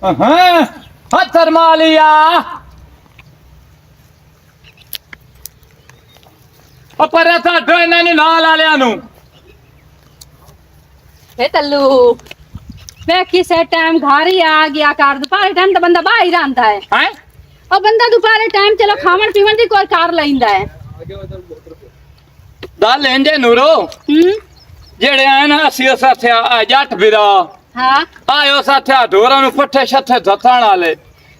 ਹਾਂ ਹੱਥਰ ਮਾਲਿਆ ਉਹ ਪਰੇ ਤਾਂ ਹਟੋ ਇਹਨਾਂ ਨੂੰ ਨਾਲ ਵਾਲਿਆਂ ਨੂੰ ਵੇ ਤੱਲੂ ਵੇ ਕਿਸੇ ਟਾਈਮ ਘਰ ਹੀ ਆ ਗਿਆ ਕਰ ਦੁਪਹਿਰੇ ਟਾਈਮ ਤਾਂ ਬੰਦਾ ਬਾਹਰ ਹੀ ਰਹਿੰਦਾ ਹੈ ਹੈ ਉਹ ਬੰਦਾ ਦੁਪਹਿਰੇ ਟਾਈਮ ਚਲੋ ਖਾਵਣ ਪੀਵਣ ਦੀ ਕੋਈ ਕਾਰ ਲੈਂਦਾ ਹੈ ਦਾ ਲੈਂਦੇ ਨੂਰੋ ਜਿਹੜੇ ਆਨ ਅਸੀਂ ਸਾਥਿਆ ਜੱਟ ਵੀਰਾ ਹਾਂ ਆਇਓ ਸਾਥਿਆ ਢੋਰਾਂ ਨੂੰ ਪੱਠੇ ਛੱਥੇ ਧੱਥਣ ਵਾਲੇ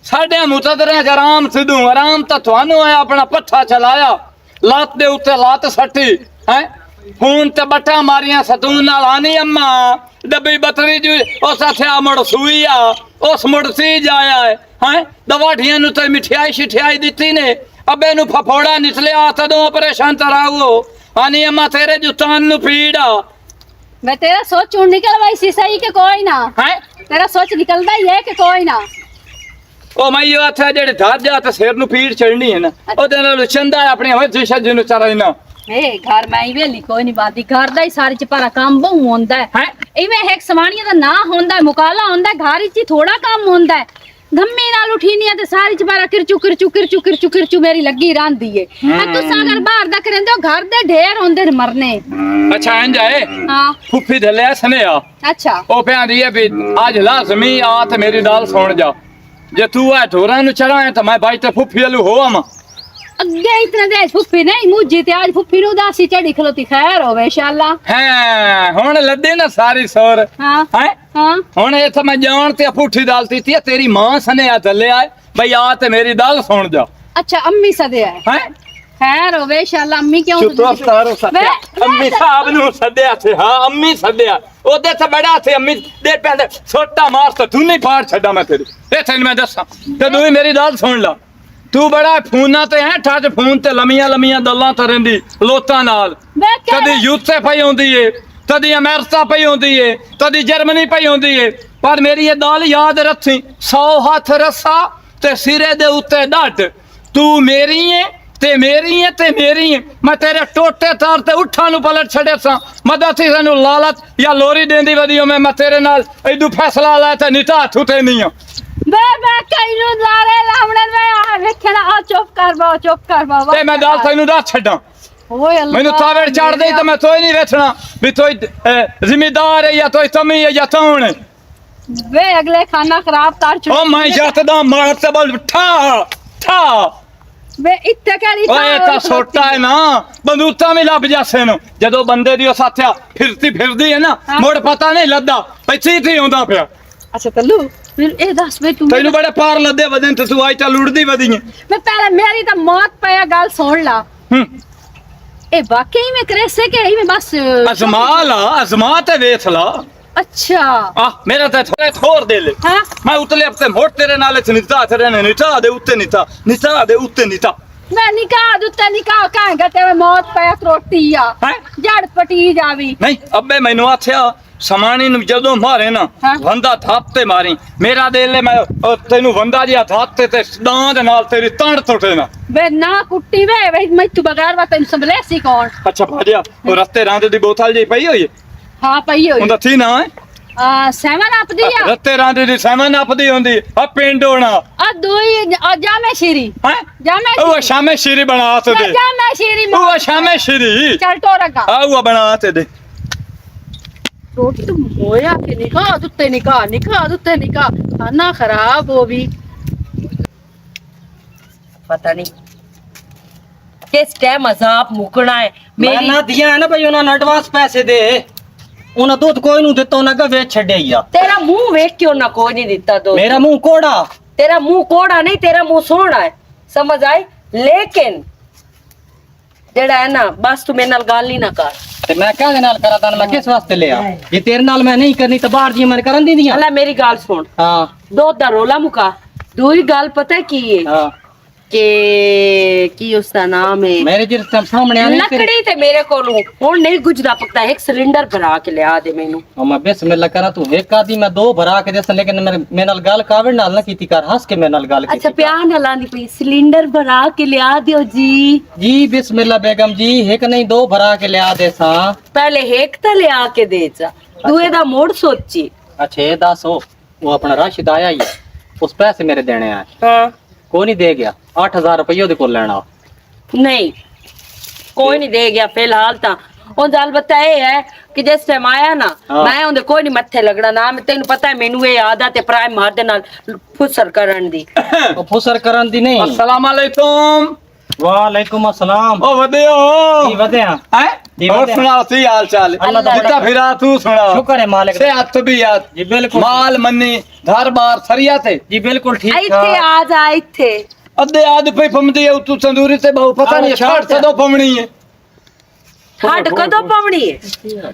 ਸਾਡੇ ਮੁਤਦਰੇ ਆਰਾਮ ਸਿੱਧੂ ਆਰਾਮ ਤਾਂ ਤੁਹਾਨੂੰ ਆਇਆ ਆਪਣਾ ਪੱਠਾ ਚਲਾਇਆ ਲੱਤ ਦੇ ਉੱਤੇ ਲੱਤ ਸੱਟੀ ਹੈ ਫੋਨ ਤੇ ਬੱਟਾ ਮਾਰੀਆਂ ਸਤੂਨ ਨਾਲ ਆਨੀ ਅੰਮਾ ਡੱਬੀ ਬਤਰੀ ਜੀ ਉਹ ਸਾਥਿਆ ਮੁੜ ਸੂਈ ਆ ਉਸ ਮੁੜ ਸੀ ਜਾਇਆ ਹੈ ਦਵਾਠੀਆਂ ਨੂੰ ਤੇ ਮਿਠਾਈ ਛਿਠਾਈ ਦਿੱਤੀ ਨੇ ਅੱਬੇ ਨੂੰ ਫਫੋੜਾ ਨਿਕਲਿਆ ਤਦੋਂ ਆਪਰੇਸ਼ਨ ਤਰਾਓ ਆਨੀ ਅੰਮਾ ਤੇਰੇ ਜੁੱਤਾਂ ਨੂੰ ਪੀੜਾ मैं तेरा सोच निकलवाई सी सही के कोई ना है तेरा सोच निकलता ही है कि कोई ना ਉਹ ਮੈਂ ਇਹ ਆਖਿਆ ਜਿਹੜੇ ਧਰ ਜਾ ਤੇ ਸਿਰ ਨੂੰ ਪੀੜ ਚੜਨੀ ਹੈ ਨਾ ਉਹਦੇ ਨਾਲ ਚੰਦਾ ਆਪਣੀ ਹੋਏ ਜਿਸ਼ਾ ਜਿਹਨੂੰ ਚਰਾਇਨਾ ए घर में ही वेली कोई नहीं बाती घर दा ही सारी च पारा काम बहु होंदा है इवें एक समानिया दा ना होंदा है मुकाला होंदा है घर च थोड़ा काम होंदा है गम्मे नाल उठीनी है ते सारी च पारा किरचू किरचू किरचू किरचू किरचू मेरी लगी रहंदी है तुसा अगर बाहर दा करंदे हो घर दे ढेर होंदे ने मरने अच्छा इंज है हां फुफी दले सनेया अच्छा ਉਹ ਕਹਿੰਦੀ ਹੈ ਵੀ ਅੱਜ ਲਾਜ਼ਮੀ ਆ ਤੇ ਮੇਰੀ ਗੱਲ ਸੁਣ ਜਾ ਜੇ ਤੂੰ ਆ ਢੋਰਾਂ ਨੂੰ ਚੜਾਏ ਤਾਂ ਮੈਂ ਬਾਈ ਤੇ ਫੁੱਫੀ ਵਾਲੂ ਹੋਵਾਂ ਅੱਗੇ ਇਤਨੇ ਦੇ ਫੁੱਫੀ ਨਹੀਂ ਮੁੱਜੀ ਤੇ ਅੱਜ ਫੁੱਫੀ ਨੂੰ ਦਾਸੀ ਚੜੀ ਖਲੋਤੀ ਖੈਰ ਹੋਵੇ ਇੰਸ਼ਾਅੱਲਾ ਹੈ ਹੁਣ ਲੱਦੇ ਨਾ ਸਾਰੀ ਸੌਰ ਹਾਂ ਹੈ ਹਾਂ ਹੁਣ ਇਹ ਤਾਂ ਮੈਂ ਜਾਣ ਤੇ ਫੁੱਠੀ ਦਾਲ ਦਿੱਤੀ ਤੇਰੀ ਮਾਂ ਸਨੇਆ ਥੱਲੇ ਆਏ ਬਈ ਆ ਤੇ ਮੇਰੀ ਗੱਲ ਸੁਣ ਜਾ अच्छा अम्मी सदे है ਹੈ खैर होवे इंशाल्लाह अम्मी क्यों ਚੁੱਪ ਅਫਤਾਰੋ ਸੱਦਿਆ ਅੰਮੀ ਸਾਹਿਬ ਨੂੰ ਸੱਦਿਆ ਸੀ ਹਾਂ ਅੰਮੀ ਸੱਦਿਆ ਉਹਦੇ ਤੇ ਬੜਾ ਸੀ ਅੰਮੀ ਦੇ ਪੈਂਦੇ ਛੋਟਾ ਮਾਰ ਤਾਂ ਤੂੰ ਨਹੀਂ ਪਾੜ ਛੱਡਾ ਮੈਂ ਤੇਰੀ ਇਹ ਤੈਨੂੰ ਮੈਂ ਦੱਸਾਂ ਤੇ ਤੂੰ ਵੀ ਮੇਰੀ ਗੱਲ ਸੁਣ ਲਾ ਤੂੰ ਬੜਾ ਫੋਨਾਂ ਤੇ ਹੈ ਠੱਜ ਫੋਨ ਤੇ ਲੰਮੀਆਂ ਗੱਲਾਂ ਕਰਨ ਦੀ ਲੋਤਾਂ ਨਾਲ ਕਦੀ ਯੂਕੇ ਪਈ ਹੁੰਦੀ ਏ ਕਦੀ ਅਮਰੀਕਾ ਪਈ ਹੁੰਦੀ ਏ ਕਦੀ ਜਰਮਨੀ ਪਈ ਹੁੰਦੀ ਏ ਪਰ ਮੇਰੀ ਇਹ ਗੱਲ ਯਾਦ ਰੱਖੀ 100 ਹੱਥ ਰੱਸਾ ਤੇ ਸਿਰੇ ਦੇ ਉੱਤੇ ਡੱਟ ਤੂੰ ਮੇਰੀ ਏ ਤੇ ਮੇਰੀ ਏ ਤੇ ਮੇਰੀ ਏ ਮੈਂ ਤੇਰੇ ਟੋਟੇ ਤਾਰ ਤੇ ਉੱਠਾਂ ਨੂੰ ਪਲਟ ਛੱਡਿਆ ਸਾਂ ਮਦਦ ਸਾਨੂੰ ਲਾਲਚ ਜਾਂ ਲੋਰੀ ਦੇਂਦੀ ਵਧੀਓ ਮੈਂ ਤੇਰੇ ਨਾਲ ਐਦੂ ਫੈਸਲਾ ਲੈ ਤੇ ਨਿਟਾ ਹੱਥ ਉਤੇ ਨਹੀਂ ਆ बे कई नु लारे लावणन में आ वेखना आ चुप कर बा ਤੇ ਮੈਂ ਗੱਲ ਤੈਨੂੰ ਦੱਸ ਛੱਡਾਂ ओए अल्लाह ਮੈਨੂੰ ਤਾਵੇੜ ਚੜ ਦੇ ਤਾਂ ਮੈਂ ਤੋਈ ਨਹੀਂ ਵੇਖਣਾ ਵੀ ਤੋਈ ਜ਼ਿੰਮੇਦਾਰ ਹੈ ਜਾਂ ਤੋਈ ਤਮੀ ਹੈ ਜਾਂ ਤੌਣ वे अगले खाना खराब तार छुड़ ਉਹ ਮੈਂ ਜੱਟਦਾ ਮਾਰ ਤੇ ਬਲ ਠਾ वे इत्ते करी ਓਏ ਤਾਂ ਛੋਟਾ ਹੈ ਨਾ ਬੰਦੂਕਾਂ ਵੀ ਲੱਭ ਜਾਸੇ ਨੂੰ ਜਦੋਂ ਬੰਦੇ ਦੀ ਉਹ ਸਾਥਿਆ ਫਿਰਦੀ ਹੈ ਨਾ ਮੋੜ ਪਤਾ ਨਹੀਂ ਲੱਦਾ ਪਿੱਛੇ ਹੀ ਹੁੰਦਾ ਪਿਆ अच्छा तल्लू फिर ए दस वे तू ਤੈਨੂੰ ਬੜੇ ਪਾਰ ਲੱਦੇ ਵਦਨ ਤੇ ਤੂੰ ਆਈ ਤਾਂ ਲੁੜਦੀ ਵਦੀ ਹੈ मैं पहले मेरी तो मौत पे गाल सुन ला ए वाकई में क्रेसे के ही में बस ਅਜ਼ਮਾ ਲਾ ਅਜ਼ਮਾ ਤੇ ਵੇਖ ਲਾ अच्छा ਆ ਮੇਰਾ ਤਾਂ ਥੋੜੇ ਥੋਰ ਦੇ ਲੈ हां ਮੈਂ ਉਤਲੇ ਹਫਤੇ ਮੋੜ ਤੇਰੇ ਨਾਲ ਨਿਤਾ ਤੇਰੇ ਨੇ ਨਿਤਾ ਦੇ ਉੱਤੇ ਨਿਤਾ मैं निकाह दुत्ते निकाह कहेंगे ते मौत पे रोटी आ हैं जड़ पटी जावी ਨਹੀਂ ਅੱਬੇ ਮੈਨੂੰ ਆਖਿਆ ਸਮਾਣੀ ਨੂੰ ਜਦੋਂ ਮਾਰੇ ਨਾ ਵੰਦਾ ਥਾਪ ਤੇ ਮਾਰੀ ਮੇਰਾ ਦੇ ਲੈ ਮੈਂ ਤੈਨੂੰ ਵੰਦਾ ਜਿਹਾ ਥਾਪ ਤੇ ਡਾਂ ਦੇ ਨਾਲ ਤੇਰੀ ਤਣ ਟੁੱਟੇ ਨਾ वे ना कुट्टी वे मैं तू बगैर वा तेन संभलेसी कौन ਅੱਛਾ ਭਾਜਿਆ ਉਹ ਰੱਤੇ ਰਾਂ ਦੀ ਬੋਤਲ ਜੀ ਪਈ ਹੋਈ हां पई होई ਹੁੰਦਾ ਥੀ ਨਾ seven up the uh ਰੱਤੇ ਰਾਂ the seven up ਦੀ ਹੁੰਦੀ ਆ ਪਿੰਡ ਹੋਣਾ आ दोई आ जामे श्री ਹੈ जामे ਉਹ ਸ਼ਾਮੇ ਸ਼ੀਰੀ ਬਣਾ ਤੇ ਦੇ जामे श्री ਉਹ ਸ਼ਾਮੇ ਸ਼ੀਰੀ चल टोरगा ਆ ਉਹ ਬਣਾ ਤੇ ਦੇ रोटी तो होया के निकाह दुत्ते निकाह खाना खराब हो भी पता नहीं किस टाइम अजाब मुकना है मैं मेरी ना दिया है ना भाई उन्होंने एडवांस पैसे दे उन्हें दूध कोई नहीं दिता उन्हें का वेच छड़े या तेरा मुंह वेख क्यों ना कोई नहीं दिता दो मेरा मुंह कोड़ा तेरा मुंह कोड़ा नहीं तेरा मुंह सोना है समझ आई लेकिन जेड़ा है ना बस तू मेरे नाल गाल ही ना कर ते मैं क्या नाल करा था मैं किस वास्ते ले आ ये तेरे नाल मैं नहीं करनी तो बाहर जी मैंने करन दी दिया अल्लाह मेरी गाल सुन हां दो दा रोला मुका दूरी गाल पता है की है हां कि उसका नाम है मेरे जिस सामने आने लकड़ी ते मेरे कोलों हुन नहीं गुजदा पकता एक सिलेंडर भरा के लिया दे मैनू और मैं बिस्मिल्लाह करा तू एक आदि मैं दो भरा के देस लेकिन मेरे नाल गाल कावड़ नाल ना कीती कर हंस के मेरे नाल गाल कीती अच्छा प्यार नाल आंदी पई सिलेंडर भरा के लिया दियो जी बिस्मिल्लाह बेगम जी एक नहीं दो भरा के लिया दे सा पहले एक तो लिया के दे चा दुए दा मोड़ सोची अच्छा ये दस हो वो अपना राशिद आया ही ਉਸ ਪੈਸੇ ਮੇਰੇ ਦੇਣੇ ਆ ਹਾਂ ਕੋਈ ਨਹੀਂ ਦੇ ਗਿਆ 8000 ਰੁਪਏ ਉਹਦੇ ਕੋਲ ਲੈਣਾ ਨਹੀਂ ਕੋਈ ਨਹੀਂ ਦੇ ਗਿਆ ਫਿਲਹਾਲ ਤਾਂ ਉਹ ਅਲਬત્ਤਾ ਇਹ ਹੈ ਕਿ ਜਿਸ ਟਾਈਮ ਆਇਆ ਨਾ ਹਾਂ। ਮੈਂ ਉਹਦੇ ਕੋਈ ਨਹੀਂ ਮੱਥੇ ਲੱਗਣਾ ਨਾ ਤੈਨੂੰ ਪਤਾ ਹੈ ਮੈਨੂੰ ਇਹ ਆਦਤ ਹੈ ਪ੍ਰਾਇ ਮਰਦ ਨਾਲ ਫੁਸਰ ਕਰਨ ਦੀ ਉਹ ਫੁਸਰ ਕਰਨ ਦੀ ਨਹੀਂ अस्सलाम वालेकुम ਵਾਲੇਕੁਮ ਅਸਲਾਮ ओ वदियो ਕੀ ਵਧਿਆ हैं जी, और बढ़िया। सुना सी हाल चाल अल्लाह दा जितना फिरा तू सुना शुक्र है मालिक से हथ भी याद जी बिल्कुल माल मन्नी घर बार सरिया थे जी बिल्कुल ठीक ਇੱਥੇ ਆ ਜਾ ਇੱਥੇ अद्धे आध पे पमदी है तू तंदूरी से बहु पता नहीं अच्छा, छाट से दो पमनी है ਠਾੜ ਕਦੋਂ ਪਵਣੀ ਹੈ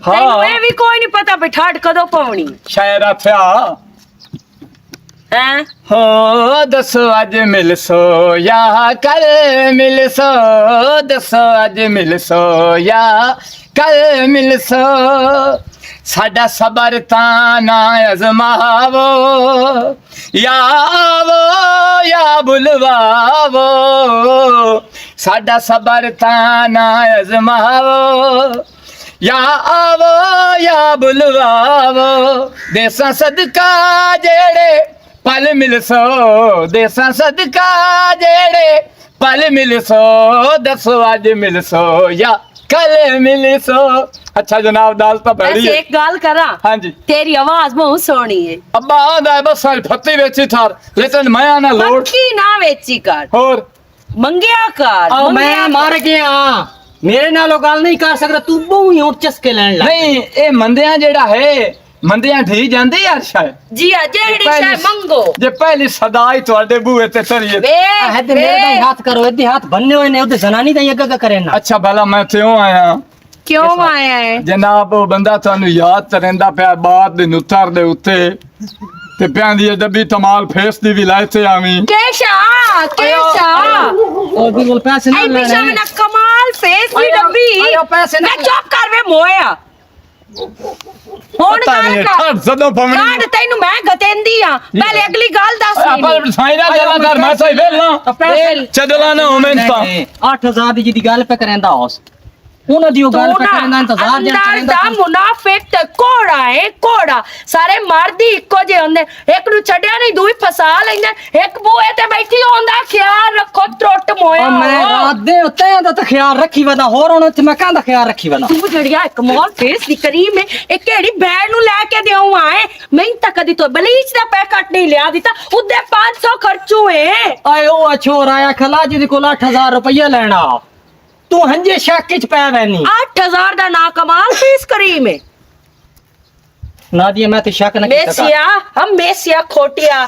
ਤੈਨੂੰ ਇਹ ਵੀ ਕੋਈ ਨਹੀਂ ਪਤਾ ਵੀ ਠਾੜ ਕਦੋਂ ਪਵਣੀ शायर आख्या ਹੈ हो दसो अज मिलसो या कल मिलसो दसो अज मिलसो या कल मिलसो साडा सबर ताना अजमावो या आवो या बुलवावो साडा सबर ताना अजमावो या आवो या बुलवावो देसा सदका जेड़े पल मिलसो देसा सदका जेड़े पल मिलसो दसो अज मिलसो या कल मिलसो अच्छा जनाब दाल तो बैठी ਵੈਸੇ है ਇੱਕ ਗੱਲ ਕਰਾਂ हाँ जी ਤੇਰੀ ਆਵਾਜ਼ ਬਹੁਤ ਸੋਹਣੀ ਹੈ अब्बा आंदा है बस साल फत्ती वेची थार लेकिन मैं आना लोड ਪੱਕੀ ਨਾ ਵੇਚੀ ਕਰ और ਮੰਗਿਆ ਕਰ आओ ਮੰਗਿਆ मैं ਕਰ। मार गया मेरे नालों गल नहीं कर सकता तू बहु ही उठ चस्के लेन लग नहीं ये मंदिया जेड़ा है मंदिया ढी जांदी यार शायद ਜੀ ਆ ਜਿਹੜੀ ਸ਼ੈ ਮੰਗੋ जे पहली सदाई ਤੁਹਾਡੇ बूहे ते चढ़िए ਵੇ हद मेरे दा हाथ करो इदे हाथ भन्ने होए ने उदे जनानी दा अग्गा करे ना अच्छा भला मैं क्यों आया ਕਿਉਂ ਆਇਆ ਹੈ ਜਨਾਬ ਉਹ ਬੰਦਾ ਤੁਹਾਨੂੰ ਯਾਦ ਕਰਦਾ ਪਿਆ ਬਾਤ ਦੇ ਨੁੱਤਰ ਦੇ ਉੱਤੇ ਤੇ ਪਿਆਂਦੀ ਹੈ ਡੱਬੀ ਤਮਾਲ ਫੇਸ ਦੀ ਵੀ ਲਾਇ ਤੇ ਆਵੀਂ ਕੇਸ਼ਾ ओ भी बोल पैसे ना ਐ लेने ਪਿਛਾ ਨਾ ਕਮਾਲ ਫੇਸ ਦੀ ਆਇਓ, ਡੱਬੀ ਆਇਓ, ਪੈਸੇ ਨਾ ਮੈਂ ਚੁੱਪ ਕਰ ਵੇ ਮੋਇਆ ਹੁਣ ਪਤਾ ਨਹੀਂ ਗੱਲ ਠੜ ਸਦੋਂ ਕਾਢ ਪਵਣੀ ਤੈਨੂੰ ਮੈਂ ਗਤੇਂਦੀ ਆ ਪਹਿਲੇ ਅਗਲੀ ਗੱਲ ਦੱਸ ਆਪਾਂ ਸਾਈਰਾ ਜਲਾ ਕਰ ਮੈਂ ਸਹੀ ਵੇਲਣਾ पैसे ਚਦਲਾ ਨਾ ਹੋਵੇਂ ਤਾਂ 8000 ਦੀ ਜਿਹਦੀ ਗੱਲ ਪੇ ਕਰੇਂਦਾ ਉਸ ਉਹਨਾਂ ਦੀ ਉਹ ਗੱਲ ਪੇ ਕਰੇਂਦਾ ਇੰਤਜ਼ਾਰ ਜਨ ਅੰਦਰ ਕਰੇਂਦਾ ਦਾ ਮੁਨਾਫਿਕ ਤੇ ਕੋੜਾ ਹੈ ਕੋੜਾ ਸਾਰੇ ਮਰਦੀ ਇੱਕੋ ਜਿਹੇ ਹੁੰਦੇ ਇੱਕ ਨੂੰ ਛੱਡਿਆ ਨਹੀਂ ਦੂਈ ਫਸਾ ਲੈਂਦੇ ਇੱਕ ਬੂਏ ਤੇ ਬੈਠੀ ਹੁੰਦਾ ਖਿਆਲ ਰੱਖੋ ਟੁੱਟ ਮੋਇਆ ਉਹ ਮੈਂ ਰਾਤ ਦੇ ਉੱਤੇ ਦਾ ਤਾਂ ਖਿਆਲ ਰੱਖੀ ਵਦਾ ਹੋਰ ਹੁਣ ਇੱਥੇ ਮੈਂ ਕਾਹਦਾ ਖਿਆਲ ਰੱਖੀ ਵਦਾ ਤੂੰ ਜਿਹੜੀਆ ਇੱਕ ਮੌਲ ਫੇਸ ਦੀ ਕਰੀਮ ਹੈ ਇਹ ਕਿਹੜੀ ਬੈਡ ਨੂੰ ਲੈ ਕੇ ਦੇਉ ਆਏ ਮੈਂ ਤਾਂ ਕਦੀ ਤੋਂ ਬਲੀਚ ਦਾ ਪੈਕਟ ਨਹੀਂ ਲਿਆ ਦਿੱਤਾ ਉਹਦੇ 500 ਖਰਚੂ ਹੈ ਆਏ ਉਹ ਛੋਰ ਆਇਆ ਖਲਾ ਜਿਹਦੇ ਕੋਲ 8000 ਰੁਪਏ ਲੈਣਾ ਤੂੰ ਹੰਜੇ ਸ਼ੱਕ ਚ ਪੈ ਵੈਨੀ 8000 ਦਾ ਨਾ ਕਮਾਲ ਫੇਸ ਕਰੀਮ ਹੈ ਨਾਦੀਆ ਮੈਂ ਤੇ ਸ਼ੱਕ ਨਾ ਕੀਤਾ ਮੇਸਿਆ ਹਮ ਮੇਸਿਆ ਖੋਟਿਆ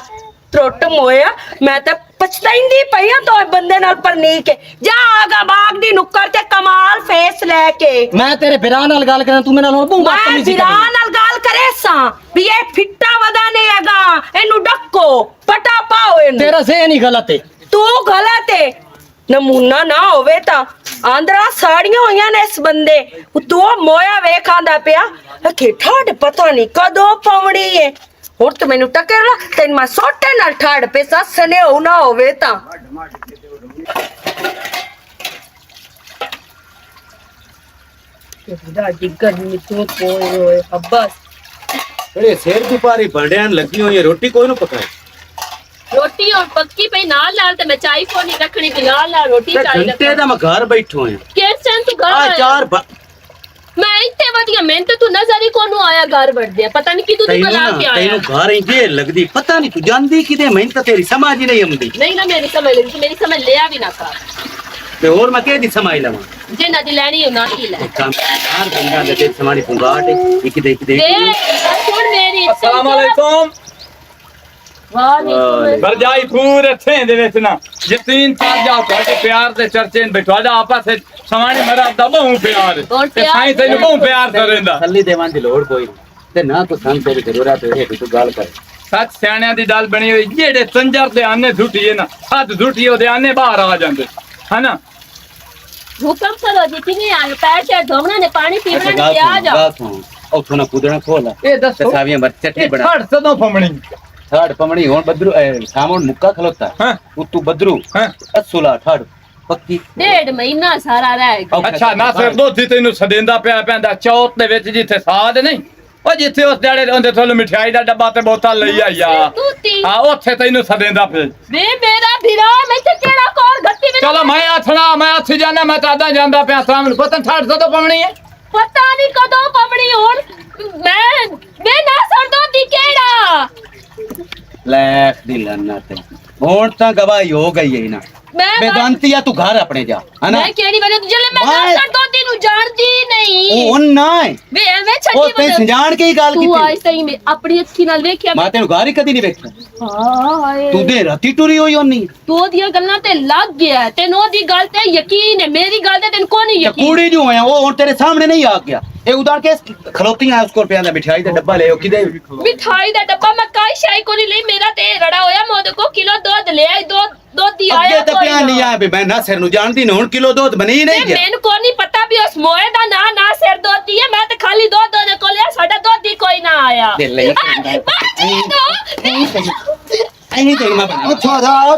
ਟੁੱਟ ਮੋਇਆ ਮੈਂ ਤਾਂ ਪਛਤਾਈਂਦੀ ਪਈਆਂ ਤੋਂ ਇਹ ਬੰਦੇ ਨਾਲ ਪਰਨੀਕ ਹੈ ਜਾ ਆਗਾ ਬਾਗ ਦੀ ਨੁੱਕਰ ਤੇ ਕਮਾਲ ਫੇਸ ਲੈ ਕੇ ਮੈਂ ਤੇਰੇ ਬਿਰਾਂ ਨਾਲ ਗੱਲ ਕਰਾਂ ਤੂੰ ਮੇਰੇ ਨਾਲ ਹੁਣ ਬਹੁਤ ਮੈਂ ਬਦਤਮੀਜ਼ੀ ਵੀਰਾਂ ਕਰਦੀ ਨਾਲ ਗੱਲ ਕਰੇ ਸਾਂ ਵੀ ਇਹ ਫਿੱਟਾ ਵਦਾ ਨਹੀਂ ਹੈਗਾ ਇਹਨੂੰ ਡੱਕੋ ਪਟਾ ਪਾਓ ਇਹਨੂੰ ਤੇਰਾ ਜ਼ਹਿਨ ਹੀ ਗਲਤ ਹੈ ਤੂੰ ਗਲਤ ਹੈ ਨਮੂਨਾ ਨਾ ਹੋਵੇ ਤਾਂ ਆਂਦਰਾ ਸਾੜੀਆਂ ਹੋਈਆਂ ਨੇ ਇਸ ਬੰਦੇ ਤੂੰ ਮੋਇਆ ਵੇਖਾਂਦਾ ਪਿਆ ਕਿ ਠਾੜ ਪਤਾ ਨਹੀਂ ਕਦੋਂ ਪਵਣੀ ਏ ਹੁਣ ਤੂੰ ਮੈਨੂੰ ਟੱਕਰ ਲਾ ਤੈਨੂੰ ਮੈਂ ਸੋਟੇ ਨਾਲ ਠਾੜ ਪੇ ਸੱਸਨੇ ਹੋ ਨਾ ਹੋਵੇ ਤਾਂ ਇਹਦਾ ਡਿੱਗਰ ਨੀ ਤੂੰ ਕੋਈ ਹੋਏ ਅੱਬਸ अरे शेर की पारी भांडियां लगी हुई है रोटी कोई ना पकाए ਰੋਟੀ ਹੁਣ ਪੱਕੀ ਪਈ ਨਾਲ ਨਾਲ ਤੇ ਮੈਂ ਚਾਈ ਪੋਣੀ ਰੱਖਣੀ ਤੇ ਨਾਲ ਨਾਲ ਰੋਟੀ ਚਾਈ घंटे दा मैं घर बैठो है ਕਿਸ ਸੈਂ ਤੂੰ ਘਰ आ ਆਇਆ? चार ਮੈਂ ਇੱਥੇ ਵਧੀਆ ਮੈਂ ਤੇ ਤੂੰ ਨਜ਼ਰ ਹੀ ਕੋਨੂੰ ਆਇਆ ਘਰ ਵੜਦੇ ਪਤਾ ਨਹੀਂ ਕਿਦੋਂ ਦੀ ਤੈਨੂੰ ਬਲਾ ਕੇ ਨਾ ਆਇਆ ਤੈਨੂੰ ਘਰ ਇੰਜੇ ਲੱਗਦੀ ਪਤਾ ਨਹੀਂ ਤੂੰ ਜਾਂਦੀ ਕਿਤੇ ਮੈਂ ਤਾਂ ਤੇਰੀ ਸਮਝ ਹੀ ਨਹੀਂ ਆਉਂਦੀ ਨਹੀਂ ਨਾ ਮੇਰੀ ਸਮਝ ਲੱਗੀ ਮੇਰੀ ਸਮਝ ਲਿਆ ਵੀ ਨਾ ਕਰ ਤੇ ਹੋਰ ਮੈਂ ਕਿਹਦੀ ਸਮਝ ਲਵਾਂ ਜੇ ਨਾ ਦੀ ਲੈਣੀ ਨਾ ਹੀ ਲੈ ਕੰਮ ਹਰ ਬੰਦਾ ਦੇ ਤੇ ਸਮਾਰੀ ਪੁੰਗਾਟ ਇੱਕ ਦੇ ਦੇ ਸੁਣ ਮੇਰੀ अस्सलाम वालेकुम ਵਾਹ ਬਰਜਾਈ ਪੂਰੇ ਥੇ ਦੇ ਵਿੱਚ ਨਾ ਯਤੀਨ ਚਾਰ ਜਾ ਤੁਹਾਡੇ ਪਿਆਰ ਦੇ ਚਰਚੇ ਨੇ ਬਿਠਵਾਦਾ ਆਪਸ ਵਿੱਚ ਸਮਾਣੀ ਮਰਾ ਦਾ ਬਹੁ ਪਿਆਰ ਬਹੁਤ ਤੇ ਪਿਆਰ ਸਾਈਂ ਤੈਨੂੰ ਬਹੁ ਪਿਆਰ ਕਰੇਂਦਾ ਥੱਲੀ ਦੇਵਾਂ ਦੀ ਲੋੜ ਕੋਈ ਨਹੀਂ ਤੇ ਨਾ ਕੋ ਸੰਗ ਤੇਰੀ ਜ਼ਰੂਰਤ ਹੈ ਕਿ ਤੂੰ ਗੱਲ ਕਰ ਸੱਤ ਸਿਆਣਿਆਂ ਦੀ ਗੱਲ ਬਣੀ ਹੋਈ ਜਿਹੜੇ ਤੰਜਰ ਦੇ ਆਨੇ ਝੂਠੀਏ ਨਾ ਹੱਥ ਝੂਠੀ ਉਹਦੇ ਆਨੇ ਬਾਹਰ ਆ ਜਾਂਦੇ ਹਨਾ ਹੁਕਮ ਕਰੋ ਜੀ ਕਿਨੇ ਆਏ ਪੈਰ ਤੇ ਧੋਣਾ ਨੇ ਪਾਣੀ ਪੀਣਾ ਨੇ ਆ ਜਾ ਗੱਲ ਸੁਣ ਉਥੋਂ ਨਾ ਕੁਦਣਾ ਖੋਲ ਇਹ ਦੱਸੋ ਤੇ ਸਾਵੀਆਂ ਮਰ ਚਟਨੀ ਇਹ ਬਣਾ ਛੜ ਸਦੋਂ ਫਮਣੀ ਥੜ ਪਮਣੀ ਹੁਣ ਬਦਰੂ ਸਾਮਣ ਮੁੱਕਾ ਖਲੋਤਾ ਹਾਂ ਉਤੂ ਬਦਰੂ ਹਾਂ ਅਸੂਲਾ ਥੜ ਪੱਕੀ ਡੇਢ ਮਹੀਨਾ ਸਾਰਾ ਰਹਿ ਗਿਆ ਅੱਛਾ ਨਾ ਸਿਰ ਦੋਧੀ ਤੈਨੂੰ ਸਦੇਂਦਾ ਪਿਆ ਪੈਂਦਾ ਚੌਥ ਦੇ ਵਿੱਚ ਜਿੱਥੇ ਸਾਧ ਨਹੀਂ ਉਹ ਜਿੱਥੇ ਉਸ ਦਿਹਾੜੇ ਉਹਦੇ ਤੁਹਾਨੂੰ ਮਠਿਆਈ ਦਾ ਡੱਬਾ ਤੇ ਬੋਤਲ ਲਈ ਆਈ ਆ ਤੂਤੀ ਆ ਉੱਥੇ ਤੈਨੂੰ ਸਦੇਂਦਾ ਫਿਰ ਵੇ ਮੇਰਾ ਵੀਰਾ ਮੈਂ ਤੇ ਕਿਹੜਾ ਕੋਰ ਗੱਤੀ ਵਿੱਚ ਚਲੋ ਮੈਂ ਆਥਣਾ ਮੈਂ ਉੱਥੇ ਜਾਣਾ ਮੈਂ ਤਾਂ ਜਾਂਦਾ ਪਿਆ ਸਾਹਮਣੇ ਪਤਾ 850 ਪਵਣੀ ਹੈ ਪਤਾ ਨਹੀਂ ਕਦੋਂ ਪਵਣੀ ਹੁਣ ਮੈਂ ਨਾ ਸਰਦੋ ਦੀ ਕਿਹੜਾ ਲੈ ਦੀ ਲੰਨਾ ਤੇ ਹੁਣ ਤਾਂ ਗਵਾਹੀ ਹੋ ਗਈ ਹੈ ਨਾ ਮੈਂ ਬੇਦਾਂਤੀਆ ਤੂੰ ਘਰ ਆਪਣੇ ਜਾ ਹਨਾ ਮੈਂ ਕਿਹੜੀ ਵਜ੍ਹਾ ਤੋਂ ਜਲੇ ਮੈਂ ਮੈਂ- ਨਾ ਸਰਦੋ ਦੀ ਨੂੰ ਜਾਣਦੀ ਨਹੀਂ ਉਹ ਨਾ ਹੈ ਵੇ ਐਵੇਂ ਉਹ ਛੱਡੀ ਤੇ ਸੰਜਾਣ ਕੇ ਹੀ ਗੱਲ ਤੂੰ ਆਈ ਕੀਤੀ ਸਹੀ ਮੈਂ ਆਪਣੀ ਅੱਖੀ ਨਾਲ ਵੇਖਿਆ ਮੈਂ ਤੈਨੂੰ ਘਰ ਹੀ ਕਦੀ ਨਹੀਂ ਵੇਖਿਆ ਹਾਏ ਤੂੰ ਦੇ ਰਾਤੀ ਟੁਰੀ ਹੋਈ ਹੋਣੀ ਤੂੰ ਉਹਦੀਆਂ ਗੱਲਾਂ ਤੇ ਲੱਗ ਗਿਆ ਤੈਨੂੰ ਉਹਦੀ ਗੱਲ ਤੇ ਯਕੀਨ ਹੈ ਮੇਰੀ ਗੱਲ ਤੇ ਤੈਨੂੰ ਕੋਈ ਨਹੀਂ ਤੇ ਯਕੀਨ ਕੁੜੀ ਜੋ ਹੈ ਉਹ ਹੁਣ ਤੇਰੇ ਸਾਹਮਣੇ ਨਹੀਂ ਆ ਗਿਆ ਇਹ ਉਦਾਰ ਕੇ ਖਲੋਤੀਆਂ ਉਸ ਕੋਲ ਪਿਆ ਦਾ ਮਿਠਾਈ ਦਾ ਡੱਬਾ ਲੈ ਕਿਦੇ ਮਿਠਾਈ ਦਾ ਡੱਬਾ ਮੈਂ ਕਾਈ ਸ਼ਾਈ ਕੋਈ ਲਈ ਮੇਰਾ ਤੇ ਰੜਾ ਹੋਇਆ ਮੈਂ ਉਹਦੇ ਕੋ ਕਿਲੋ ਦੁੱਧ ਲੈ ਆਈ ਦੁੱਧ ਦੀ ਅੱਗੇ ਆਇਆ ਤਾਂ ਪਿਆ ਨਹੀਂ ਆ ਵੀ ਮੈਂ ਨਾ ਸਿਰ ਨੂੰ ਜਾਣਦੀ ਨਾ ਹੁਣ ਕਿਲੋ ਦੁੱਧ ਬਣੀ ਹੀ ਨਹੀਂ ਗਿਆ ਮੈਨੂੰ ਕੋਈ ਨਹੀਂ ਪਤਾ ਵੀ ਉਸ ਮੋਏ ਦਾ ਨਾ ਸਿਰ ਦੋਤੀ ਹੈ ਮੈਂ ਤੇ ਖਾਲੀ ਦੁੱਧ ਉਹਦੇ ਕੋਲ ਲਿਆ ਸਾਡਾ ਦੁੱਧ ਹੀ ਕੋਈ ਨਾ ਆਇਆ ਦੇ ਲੈ ऐनी तेरी मां बना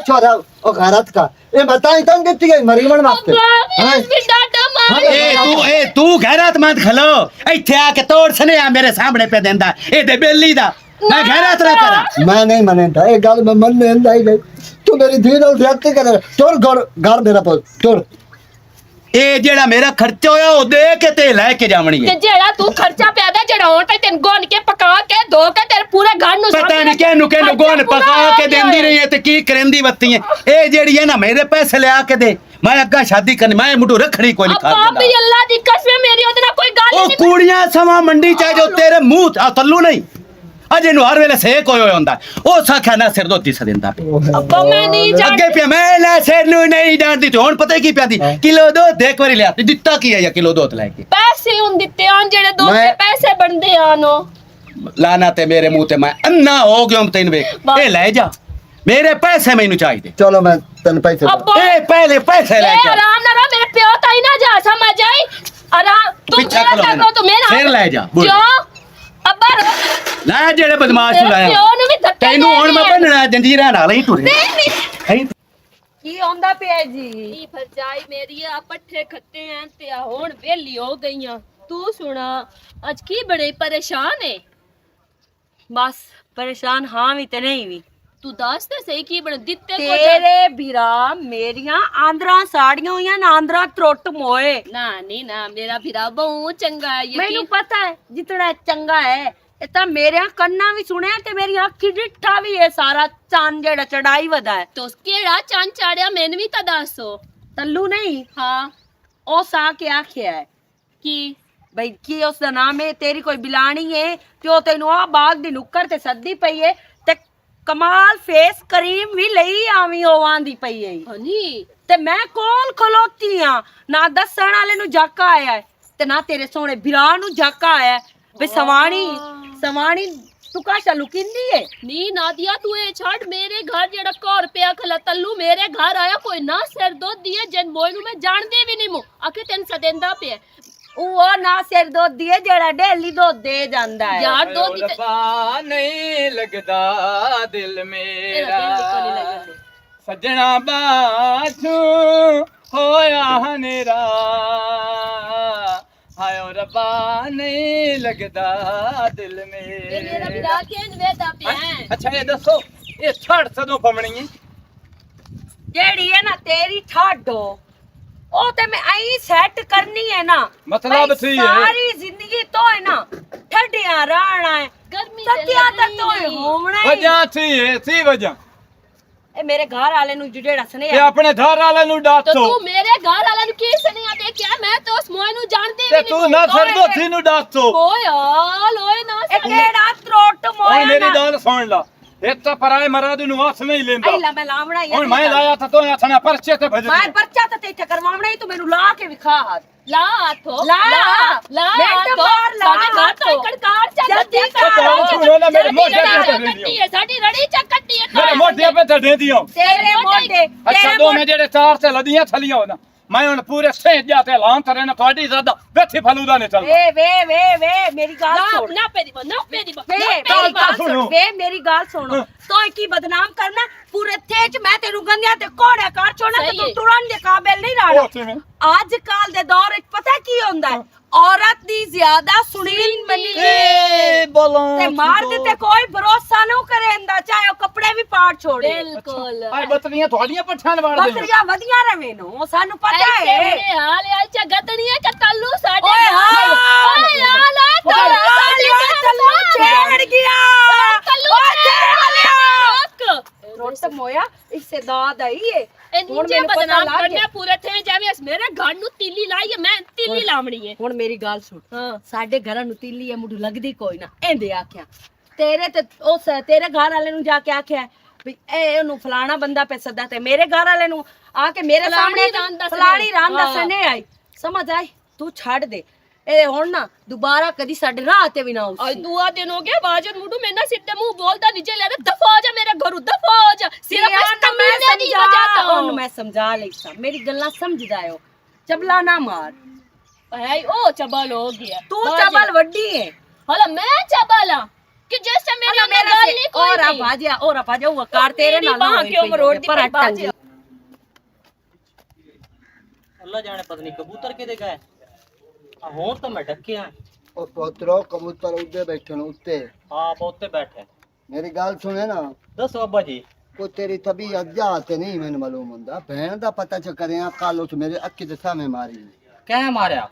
छोरा ओ गलत का ये बताई तुम कितनी गई मरीमन वास्ते ए तू गैरत मत खलो इथे आके तोड़ सने आ मेरे सामने पे देंदा ए दे बेली दा मैं गैरत ना करा मैं नहीं मनेंदा ये गल मैं मन में आई गई तू मेरी धी नाल रिएक्ट कर चोर घर मेरा पुत चोर ए जेड़ा मेरा खर्चा होया ओ दे के ते लेके जावणी है ਤੇ ਜਿਹੜਾ ਤੂੰ ਖਰਚਾ ਪਿਆਦਾ ਚੜਾਉਣ ਤੇ ਤੈਨੂੰ ਗੋਨ ਕੇ ਪਕਾ ਕੇ ਧੋ ਕੇ ਤੇਰੇ ਪੂਰੇ ਘਰ ਨੂੰ पता नहीं केनु केनु गोन पका के देंदी रही है ते की करेंदी बत्ती है ए जेड़ी है ना मेरे पैसे ले आके दे मैं अग्गा शादी करनी मैं मुंडू रखड़ी कोई नहीं खा अब भी अल्लाह दी कसम मेरी ਉਹਦੇ ਨਾਲ ਕੋਈ ਗੱਲ ओ ਨਹੀਂ कुड़ियां सवा मंडी चा जो तेरे मुंह आ तल्लू नहीं अजे नु हर वेले सेक होयो होंदा ओ साखा ना सिर दोती सदिंदा ਅੱਬਾ ਮੈਂ ਨਹੀਂ ਅੱਗੇ ਜਾਣਦੀ ਪਿਆ ਮੈਂ ਲੈ ਸਿਰ ਨੂੰ ਨਹੀਂ ਜਾਣਦੀ ਤੇ ਹੁਣ ਪਤਾ ਕੀ ਪਿਆਦੀ ਕਿਲੋ ਦੋ ਦੇਖ ਵਾਰੀ ਲਿਆ ਦਿੱਤਾ ਕੀ ਹੈ ਜਾਂ ਕਿਲੋ ਦੋ ਲੈ ਕੇ ਪੈਸੇ ਹੁਣ ਦਿੱਤੇ ਆਂ ਜਿਹੜੇ ਦੋ ਮੈਂ- ਪੈਸੇ ਬਣਦੇ ਆਨੋ ਲਾਣਾ ਤੇ ਮੇਰੇ ਮੂੰਹ ਤੇ ਮੈਂ ਅੰਨਾ ਹੋ ਗਿਆ ਤੈਨੂੰ ਵੇਖ ਇਹ ਲੈ ਜਾ ਮੇਰੇ ਪੈਸੇ ਮੈਨੂੰ ਚਾਹੀਦੇ चलो मैं तेन पैसे ਅੱਬਾ ਇਹ ਪਹਿਲੇ ਪੈਸੇ ਲੈ ए, ਕੇ आराम ना रहो मेरे प्यो ताई ना जा समझ आई आराम तुम पीछे मेरा खलो तको तो मेरा फिर ले जा, बुढ़। क्यों अब्बा रो ਲੈ ਜਿਹੜੇ ਬਦਮਾਸ਼ ਨੂੰ मेरे ਲਾਇਆ प्यो नु भी धक्के ਤੈਨੂੰ ਹੁਣ ਮੈਂ देने। ਬੰਨਣਾ ਜੰਜੀਰਾਂ ਨਾਲ ਹੀ ਟੁਰੇ नहीं ਕੀ ਆਉਂਦਾ ਪਿਆ ਜੀ नी भरजाई मेरी आ पट्ठे खत्ते हैं ते आ हुन वेली हो गईयां तू सुना आज की बड़े परेशान है ਬਸ ਪਰੇਸ਼ਾਨ ਹਾਂ ਵੀ ਤੇ ਨਹੀਂ ਵੀ तू दस ते सही की बने दित्ते को ਤੇਰੇ ਵੀਰਾ ਮੇਰੀਆਂ ਆਂਦਰਾਂ ਸਾੜੀਆਂ ਹੋਈਆਂ ਨਾ ਆਂਦਰਾਂ ਤਰੁੱਟ ਮੋਏ ना नहीं ना मेरा भिरा बहुत चंगा है ਮੈਨੂੰ यकीन ਪਤਾ ਹੈ ਜਿਤਨਾ ਚੰਗਾ ਹੈ ਇਹ ਤਾਂ ਮੇਰੇ ਕੰਨਾਂ ਵੀ ਸੁਣਿਆ ਤੇ ਮੇਰੀ ਅੱਖੀ ਡਿੱਠਾ ਵੀ ਇਹ ਸਾਰਾ ਚੰਨ ਜਿਹੜਾ ਚੜਾਈ ਵਦਾ ਹੈ तो केड़ा चांद चाड़िया मैंने भी ता दसो ਤੱਲੂ ਨਹੀਂ हाँ ਉਹ ਸਾ ਕੇ ਆਖਿਆ ਹੈ की ਬਈ ਕੀ ਉਸ ਦਾ ਨਾਮ ਹੈ ਤੇਰੀ ਕੋਈ ਬਿਲਾਣੀ ਹੈ ਤੇ ਉਹ ਤੈਨੂੰ ਆ ਬਾਗ ਦੀ ਨੁੱਕਰ ਤੇ ਸੱਦੀ ਪਈ ਹੈ ਤੇ ਕਮਾਲ ਫੇਸ ਕਰੀਮ ਵੀ ਲਈ ਆਵੀਂ ਹੋਵਾਂ ਦੀ ਪਈ ਹੈ हनी ਤੇ ਮੈਂ ਕੋਲ ਖਲੋਤੀ ਆ ਨਾ ਦੱਸਣ ਵਾਲੇ ਨੂੰ ਜਾਕਾ ਆਇਆ ਹੈ ਤੇ ਨਾ ਤੇਰੇ ਸੋਹਣੇ ਬਿਰਾ ਨੂੰ ਜਾਕਾ ਆਇਆ ਹੈ ਵੀ ਸਵਾਣੀ ਤੂੰ ਕਾਸ਼ਾ ਲੁਕਿੰਦੀ ਹੈ नी नादिया तू ए छाड़ मेरे घर जेड़ा कोर पे खला तल्लू मेरे घर आया कोई ना सिर दो दिए जन मोय नु मैं जानदी भी नहीं मु आके तेन सदेंदा पे ਉਹ ਨਾ ਸਿਰ ਦੋਦੀ ਹੈ ਜਿਹੜਾ ਡੇਲੀ ਦੁੱਧ ਦੇ ਜਾਂਦਾ ਹੈ यार दो दी ते ਰੱਬਾ ਨਹੀਂ ਲੱਗਦਾ ਦਿਲ तेरा दिल निकल ही ਮੇਰਾ लगा ਸੱਜਣਾ ਬਾਛੂ ਹੋਇਆ ਹਨੇਰਾ ਹਾਇਓ ਰੱਬਾ ਨਹੀਂ ਲੱਗਦਾ ਦਿਲ ये मेरा ਮੇਰਾ बिरा के वेदा पे है ਅੱਛਾ ਇਹ ਦੱਸੋ ਇਹ ਛੜ ਸਦੋਂ ਪਵਣੀ ਹੈ ਜਿਹੜੀ ਹੈ ਨਾ ਤੇਰੀ ਠਾਡੋ ਉਹ ਤੇ ਮੈਂ ਐਂ ਸੈੱਟ ਕਰਨੀ ਹੈ ਨਾ ਮਤਲਬ ਬਈ ਸੀ ਇਹ। ਸਾਰੀ ਜ਼ਿੰਦਗੀ ਤੋਂ ਹੈ ਨਾ ਠੱਡਿਆਂ ਰਹਿਣਾ ਹੈ गर्मी ਸੱਤਿਆ ਤੱਕ ਤੋਂ ਹੈ ਹੋਣਾ ਹੀ ਵਜ੍ਹਾ ਸੀ ਵਜ੍ਹਾ ਇਹ ਮੇਰੇ ਘਰ ਵਾਲੇ ਨੂੰ ਜਿਹੜਾ ਤੇ ਸੁਨੇਹਾ ਆਪਣੇ ਘਰ ਵਾਲੇ ਨੂੰ तो ਡਾਟੋ तू मेरे घर वाला नु की सनिया दे क्या मैं तो उस मोय नु जानदी ਤੇ भी ਤੂੰ नहीं ਨਾ ਸਰਦੋਥੀ ਨੂੰ ਡਾਟੋ ओए ओए ना ਇਹ ਕਿਹੜਾ ਤਰੋਟ ਹੁਣ ਮੋਇਆ ਮੇਰੀ ਨਾ ਗੱਲ ਸੁਣ ਲਾ ਇਹ ਤਾਂ ਪਰਾਏ ਮਰਾਦ ਨੂੰ ਹੱਥ ਨਹੀਂ ਲੈਂਦਾ ਐਲਾ ਮੈਂ ਲਾਵਣਾ ਹੀ ਹੁਣ ਮੈਂ ਲਾਇਆ ਤਾਂ ਤੂੰ ਹੱਥਾਂ ਪਰਚੇ ਤੇ ਭਜ ਮੈਂ ਪਰਚਾ ਤਾਂ ਤੇ ਕਰਵਾਉਣਾ ਹੀ ਤੂੰ ਮੈਨੂੰ ਲਾ ਕੇ ਵਿਖਾ ला हाथो ला ला मैं तो मार ला साडे घर तो इकड़ कार जल्दी चलती कर। मेरे मोटे पे चढ़ कट्टी है साडी रड़ी च कट्टी है ਮੇਰੇ ਮੋਢੇ ਤੇ ਚੜੇ ਦਿਓ ਤੇਰੇ ਮੋਢੇ ਅੱਛਾ ਦੋ ਮੈਂ ਜਿਹੜੇ ਚਾਰ ਤੇ ਲਦੀਆਂ ਥਲੀਆਂ ਉਹਨਾਂ ਮੈਂ ਹੁਣ ਪੂਰੇ ਸੇਜ ਜਾ ਤੇ ਲਾਂ ਤਰੇ ਨਾ ਤੁਹਾਡੀ ਜ਼ਦਾ ਵੇਥੀ ਫਲੂਦਾ ਨਹੀਂ ਚੱਲਦਾ ਵੇ ਮੇਰੀ ਗੱਲ ਸੁਣ ना पे दी ना पे दी ਗੱਲ ਤਾਂ ਸੁਣੋ। ਵੇ ਮੇਰੀ ਗੱਲ ਸੁਣ ਤੋਏ ਕੀ ਬਦਨਾਮ ਕਰਨਾ ਪੂਰੇ ਤੇਜ ਮੈਂ ਤੈਨੂੰ ਗੰਦਿਆ ਤੇ ਕੋੜੇ ਕਰ ਛੋੜਨਾ ਤੇ ਸਹੀ ਤੂੰ ਹੈ। ਤੁਰਨ ਦੇ ਕਾਬਿਲ ਨਹੀਂ ਉਹ ਰਹਿਣਾ ਕਿਵੇਂ ਅੱਜ ਕੱਲ ਦੇ ਦੌਰ ਵਿੱਚ ਪਤਾ ਕੀ ਹੁੰਦਾ ਹੈ औरत दी ज्यादा सुनील बनी बोलो ते मार दे ते कोई भरोसा न करेंदा चाहे ओ कपड़े भी पाड़ छोड़े ਬਿਲਕੁਲ ਆਏ ਬੱਤਰੀਆਂ ਤੁਹਾਡੀਆਂ ਪੱਠਾਂ ਵੜ ਦੇ बकरियां वधिया रवे नो सानू पता ਐਸੇ है ਮੇਰੇ ਹਾਲ ਆ ਚ ਗਦੜੀਆਂ ਚ ਤੱਲੂ ਸਾਡੇ ਓਏ ਹਾਂ। ਓਏ ਹਾਲ ਆ तल्लू छेड़ गया ਤੱਲੂ रोट मोया इससे दाद आई है ਇੰਨੀ ਜੇ ਬਦਨਾਮ ਕਰਨੇ ਪੂਰੇ ਥੇ ਜਾਵੇਂ ਇਸ ਮੇਰੇ ਘਰ ਨੂੰ ਤੀਲੀ ਲਾਈ ਹੈ ਮੈਂ ਤੀਲੀ ਲਾਵਣੀ ਹੈ ਹੁਣ ਮੇਰੀ ਗੱਲ ਸੁਣ ਹਾਂ ਸਾਡੇ ਘਰਾਂ ਨੂੰ ਤੀਲੀ ਹੈ ਮੁੰਡੂ ਲੱਗਦੀ ਕੋਈ ਨਾ ਇਹਦੇ ਆਖਿਆ ਤੇਰੇ ਤੇ ਉਸ ਤੇਰੇ ਘਰ ਵਾਲੇ ਨੂੰ ਜਾ ਕੇ ਆਖਿਆ ਵੀ ਇਹ ਉਹਨੂੰ ਫਲਾਣਾ ਬੰਦਾ ਪੈ ਸੱਦਾ ਤੇ ਮੇਰੇ ਘਰ ਵਾਲੇ ਨੂੰ ਆ ਕੇ ਮੇਰੇ ਸਾਹਮਣੇ ਫਲਾਣੀ ਰਾਮ ਦੱਸਣੇ ਆਈ ਸਮਝ ਆਈ ਤੂੰ ਛੱਡ ਦੇ ਇਹ ਹੁਣ ਨਾ ਦੁਬਾਰਾ ਕਦੀ ਸਾਡੇ ਰਾਹ ਤੇ ਵੀ ਨਾ ਆਉ ਅੱਜ ਦੁਆ ਦਿਨ ਹੋ ਗਿਆ ਬਾਜਨ ਮੁੰਡੂ ਮੈਂ ਨਾ ਸਿੱਧੇ ਮੂੰਹ ਬੋਲਦਾ ਨਿਜੇ ਲੈ ਦਫਾ ਹੋ ਜਾ ਮੇਰੇ ਘਰੋਂ ਦਫਾ ਹੋ ਜਾ ਸਿਰਫ ਇਸ ਕਮੀਨੇ ਦੀ ਵਜ੍ਹਾ ਤੋਂ ਉਹਨੂੰ ਮੈਂ ਸਮਝਾ ਲਈ ਸਾਂ ਮੇਰੀ ਗੱਲਾਂ ਸਮਝਦਾ ਓ ਚਬਲਾ ਨਾ ਮਾਰ ਭਾਈ ਉਹ ਚਬਲ ਹੋ ਗਿਆ ਤੂੰ ਚਬਲ ਵੱਡੀ ਹੈ ਹਲਾ ਮੈਂ ਚਬਲਾ ਕਿ ਜਿਸ ਤੇ ਮੇਰੀ ਨਾਲ ਗੱਲ ਨਹੀਂ ਕੋਈ ਔਰਾ ਭਾਜਾ ਉਹ ਕਾਰ ਤੇਰੇ ਨਾਲ ਨਾ ਹੋਈ ਕਿਉਂ ਮਰੋੜ ਦੀ ਪਰ ਬਾਜੀ ਅੱਲਾ ਜਾਣੇ ਪਤਾ ਨਹੀਂ ਕਬੂਤਰ ਕਿਹਦੇ ਗਏ ਹੁਣ ਤਾਂ ਮੈਂ ਡੱਕਿਆ ਉਹ ਪੁੱਤਰੋ ਕਬੂਤਰ ਉੱਤੇ ਬੈਠੇ ਨੇ ਉੱਤੇ ਆਪ ਉੱਤੇ ਬੈਠੇ ਮੇਰੀ ਗੱਲ ਸੁਣੇ ਨਾ ਦੱਸੋ ਅੱਬਾ ਜੀ ਕੋਈ ਤੇਰੀ ਤਬੀਅਤ ਜਾਤ ਨਹੀਂ ਮੈਨੂੰ ਮਾਲੂਮ ਹੁੰਦਾ ਭੈਣ ਦਾ ਪਤਾ ਚੱਕਰਿਆ ਕੱਲ ਉਸ ਮੇਰੇ ਅੱਖੀ ਦੇ ਸਾਹਮਣੇ ਮਾਰੀ ਕਹਿ ਮਾਰਿਆ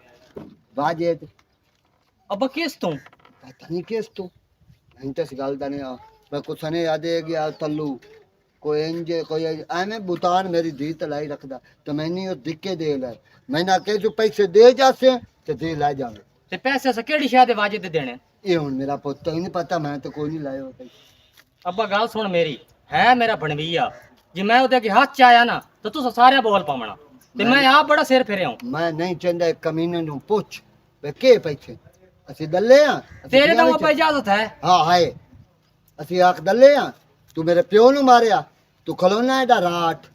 ਵਾਜੇ ਤੇ ਅੱਬਾ ਕਿਸ ਤੂੰ ਪਤਾ ਨਹੀਂ ਕਿਸ ਤੂੰ ਨਹੀਂ ਤਾਂ ਇਸ ਗੱਲ ਦਾ ਨਹੀਂ ਮੈਂ ਕੁਛ ਨਹੀਂ ਆਦੇ ਗਿਆ ਤੱਲੂ ਕੋਈ ਇੰਜ ਕੋਈ ਐਵੇਂ ਬੁਤਾਨ ਮੇਰੀ ਧੀ ਤਲਾਈ ਰੱਖਦਾ ਤੇ ਮੈਨੀ ਉਹ ਦਿੱਕੇ ਦੇ ਲੈ ਮੈਂ ਨਾ ਕਿ ਜੋ ਪੈਸੇ ਦੇ ਜਾਸੇ ਤੇ ਦੇ ਲੈ ਜਾਵੇ ਤੇ ਪੈਸੇ ਸੇ ਕਿਹੜੀ ਸ਼ਾਹ ਦੇ ਵਾਜੇ ਤੇ ਦੇਣੇ ਇਹ ਹੁਣ ਮੇਰਾ ਪੁੱਤ ਹੀ ਨਹੀਂ ਪਤਾ ਮੈਂ ਤਾਂ ਕੋਈ ਨਹੀਂ ਲਾਇਆ ਪੈਸੇ ਅੱਬਾ ਗੱਲ ਸੁਣ ਮੇਰੀ ਹੈ ਮੇਰਾ ਬਣਵੀਆ ਜੇ ਮੈਂ ਉਹਦੇ ਅੱਗੇ ਹੱਥ ਚ ਆਇਆ ਨਾ ਤਾਂ ਤੂੰ ਸਾਰੇ ਬੋਲ ਪਾਵਣਾ ਤੇ ਮੈਂ ਆਪ ਬੜਾ ਸਿਰ ਫਿਰਿਆ ਹੂੰ ਮੈਂ ਨਹੀਂ ਚਾਹੁੰਦਾ ਇੱਕ ਕਮੀਨੇ ਨੂੰ ਪੁੱਛ ਵੇ ਕੀ ਪੈਸੇ ਅਸੀਂ ਦੱਲੇ ਆ ਤੇਰੇ ਤੋਂ ਅੱਬਾ ਇਜਾਜ਼ਤ ਹੈ ਹਾਂ ਹਾਏ ਅਸੀਂ ਆਖ ਦੱਲੇ ਆ ਤੂੰ ਮੇਰੇ ਪਿਓ ਨੂੰ ਮਾਰਿਆ ਤੂੰ ਖਲੋਣਾ ਇਹਦਾ ਰਾਟ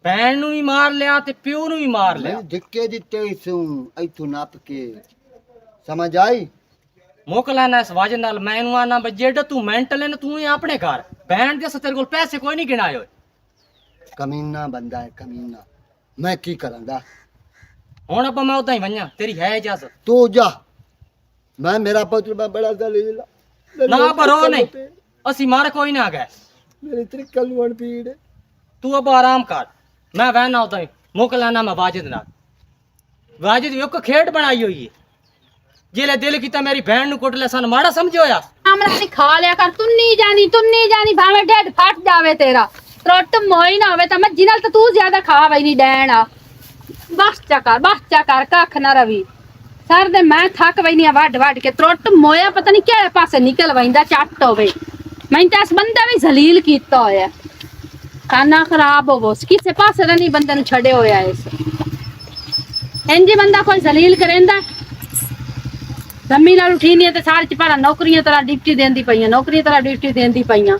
ਭੈਣ ਨੂੰ ਵੀ ਮਾਰ ਲਿਆ ਤੇ ਪਿਓ ਨੂੰ ਵੀ ਮਾਰ ਲਿਆ ਮੈਂ ਧਿੱਕੇ ਦਿੱਤੇ ਸੂ ਇੱਥੋਂ ਨੱਪ ਕੇ ਸਮਝ ਆਈ ਮੁੱਕ ਲੈਣਾ ਇਸ ਵਾਜੇ ਨਾਲ ਮੈਂ ਇਹਨੂੰ ਆਣਾ ਬੱਜੇਡ ਤੂੰ ਮੈਂਟਲ ਹੈ ਨਾ ਤੂੰ ਹੀ ਆਪਣੇ ਘਰ ਭੈਣ ਦੇ ਤੇਰੇ ਕੋਲ ਪੈਸੇ ਕੋਈ ਨਹੀਂ ਗਿਣਾਏ ਹੋਏ ਕਮੀਨਾ ਬੰਦਾ ਹੈ ਕਮੀਨਾ ਮੈਂ ਕੀ ਕਰਾਂਗਾ ਹੁਣ ਅੱਬਾ ਮੈਂ ਉਦਾਂ ਹੀ ਵੰਨਾ ਤੇਰੀ ਹੈ ਇਜਾਜ਼ਤ ਤੂੰ ਜਾ ਮੈਂ ਮੇਰਾ ਪੁੱਤਰ ਮੈਂ ਬੜਾ ਦਲੀਲ ਨਾ ਭਰੋ ਨਹੀਂ ਅਸੀਂ ਮਾਰ ਕੋਈ ਨਾ ਗਏ ਮੇਰੀ ਤ੍ਰਿਕਲ ਵਣ ਪੀੜ ਤੂੰ ਅੱਬਾ ਆਰਾਮ ਕਰ ਮੈਂ ਵਹਿਣਾ ਉਦਾਂ ਹੀ ਮੁੱਕ ਲੈਣਾ ਮੈਂ ਵਾਜਦ ਨਾਲ ਵਾਜਦ ਵੀ ਇੱਕ ਖੇਡ ਬਣਾਈ ਹੋਈ ਹੈ ਜਿਹਲੇ ਦਿਲ ਕੀਤਾ ਮੇਰੀ ਭੈਣ ਨੂੰ ਕੁੱਟ ਲੈ ਸਾਨੂੰ ਮਾੜਾ ਸਮਝਿਆ ਆਮਰਾ ਨਹੀਂ ਖਾ ਲਿਆ ਕਰ ਤੂੰ ਨਹੀਂ ਜਾਣੀ ਭਾਵੇਂ ਢਿੱਡ ਫਟ ਜਾਵੇ ਤੇਰਾ ਟੁੱਟ ਮੋਈ ਨਾ ਹੋਵੇ ਤਾਂ ਮੈਂ ਜਿਨਲ ਤਾਂ ਤੂੰ ਜ਼ਿਆਦਾ ਖਾ ਵਈ ਨਹੀਂ ਡੈਣ ਆ ਬਸ ਚੱਕਰ ਕੱਖ ਨਾ ਰਵੀ ਸਰ ਦੇ ਮੈਂ ਥੱਕ ਵਈ ਨਹੀਂ ਵੱਡ ਕੇ ਟੁੱਟ ਮੋਇਆ ਪਤਾ ਨਹੀਂ ਕਿਹੜੇ ਪਾਸੇ ਨਿਕਲ ਵੈਂਦਾ ਚੱਟ ਹੋਵੇ ਮੈਂ ਤਾਂ ਇਸ ਬੰਦੇ ਵੀ ਜ਼ਲੀਲ ਕੀਤਾ ਹੋਇਆ ਖਾਣਾ ਖਰਾਬ ਹੋਵੋ ਕਿਸੇ ਪਾਸੇ ਦਾ ਨਹੀਂ ਬੰਦੇ ਨੂੰ ਛੱਡੇ ਹੋਇਆ ਇਸ ਇੰਜੀ ਬੰਦਾ ਕੋਈ ਜ਼ਲੀਲ ਕਰੇਂਦਾ ਜ਼ਮੀਨ ਨਾਲ ਉਠੀ ਨਹੀਂ ਤੇ ਸਾਰੇ ਚ ਭਾਰਾ ਨੌਕਰੀਆਂ ਤਰ੍ਹਾਂ ਡਿਊਟੀ ਦੇਂਦੀ ਪਈਆਂ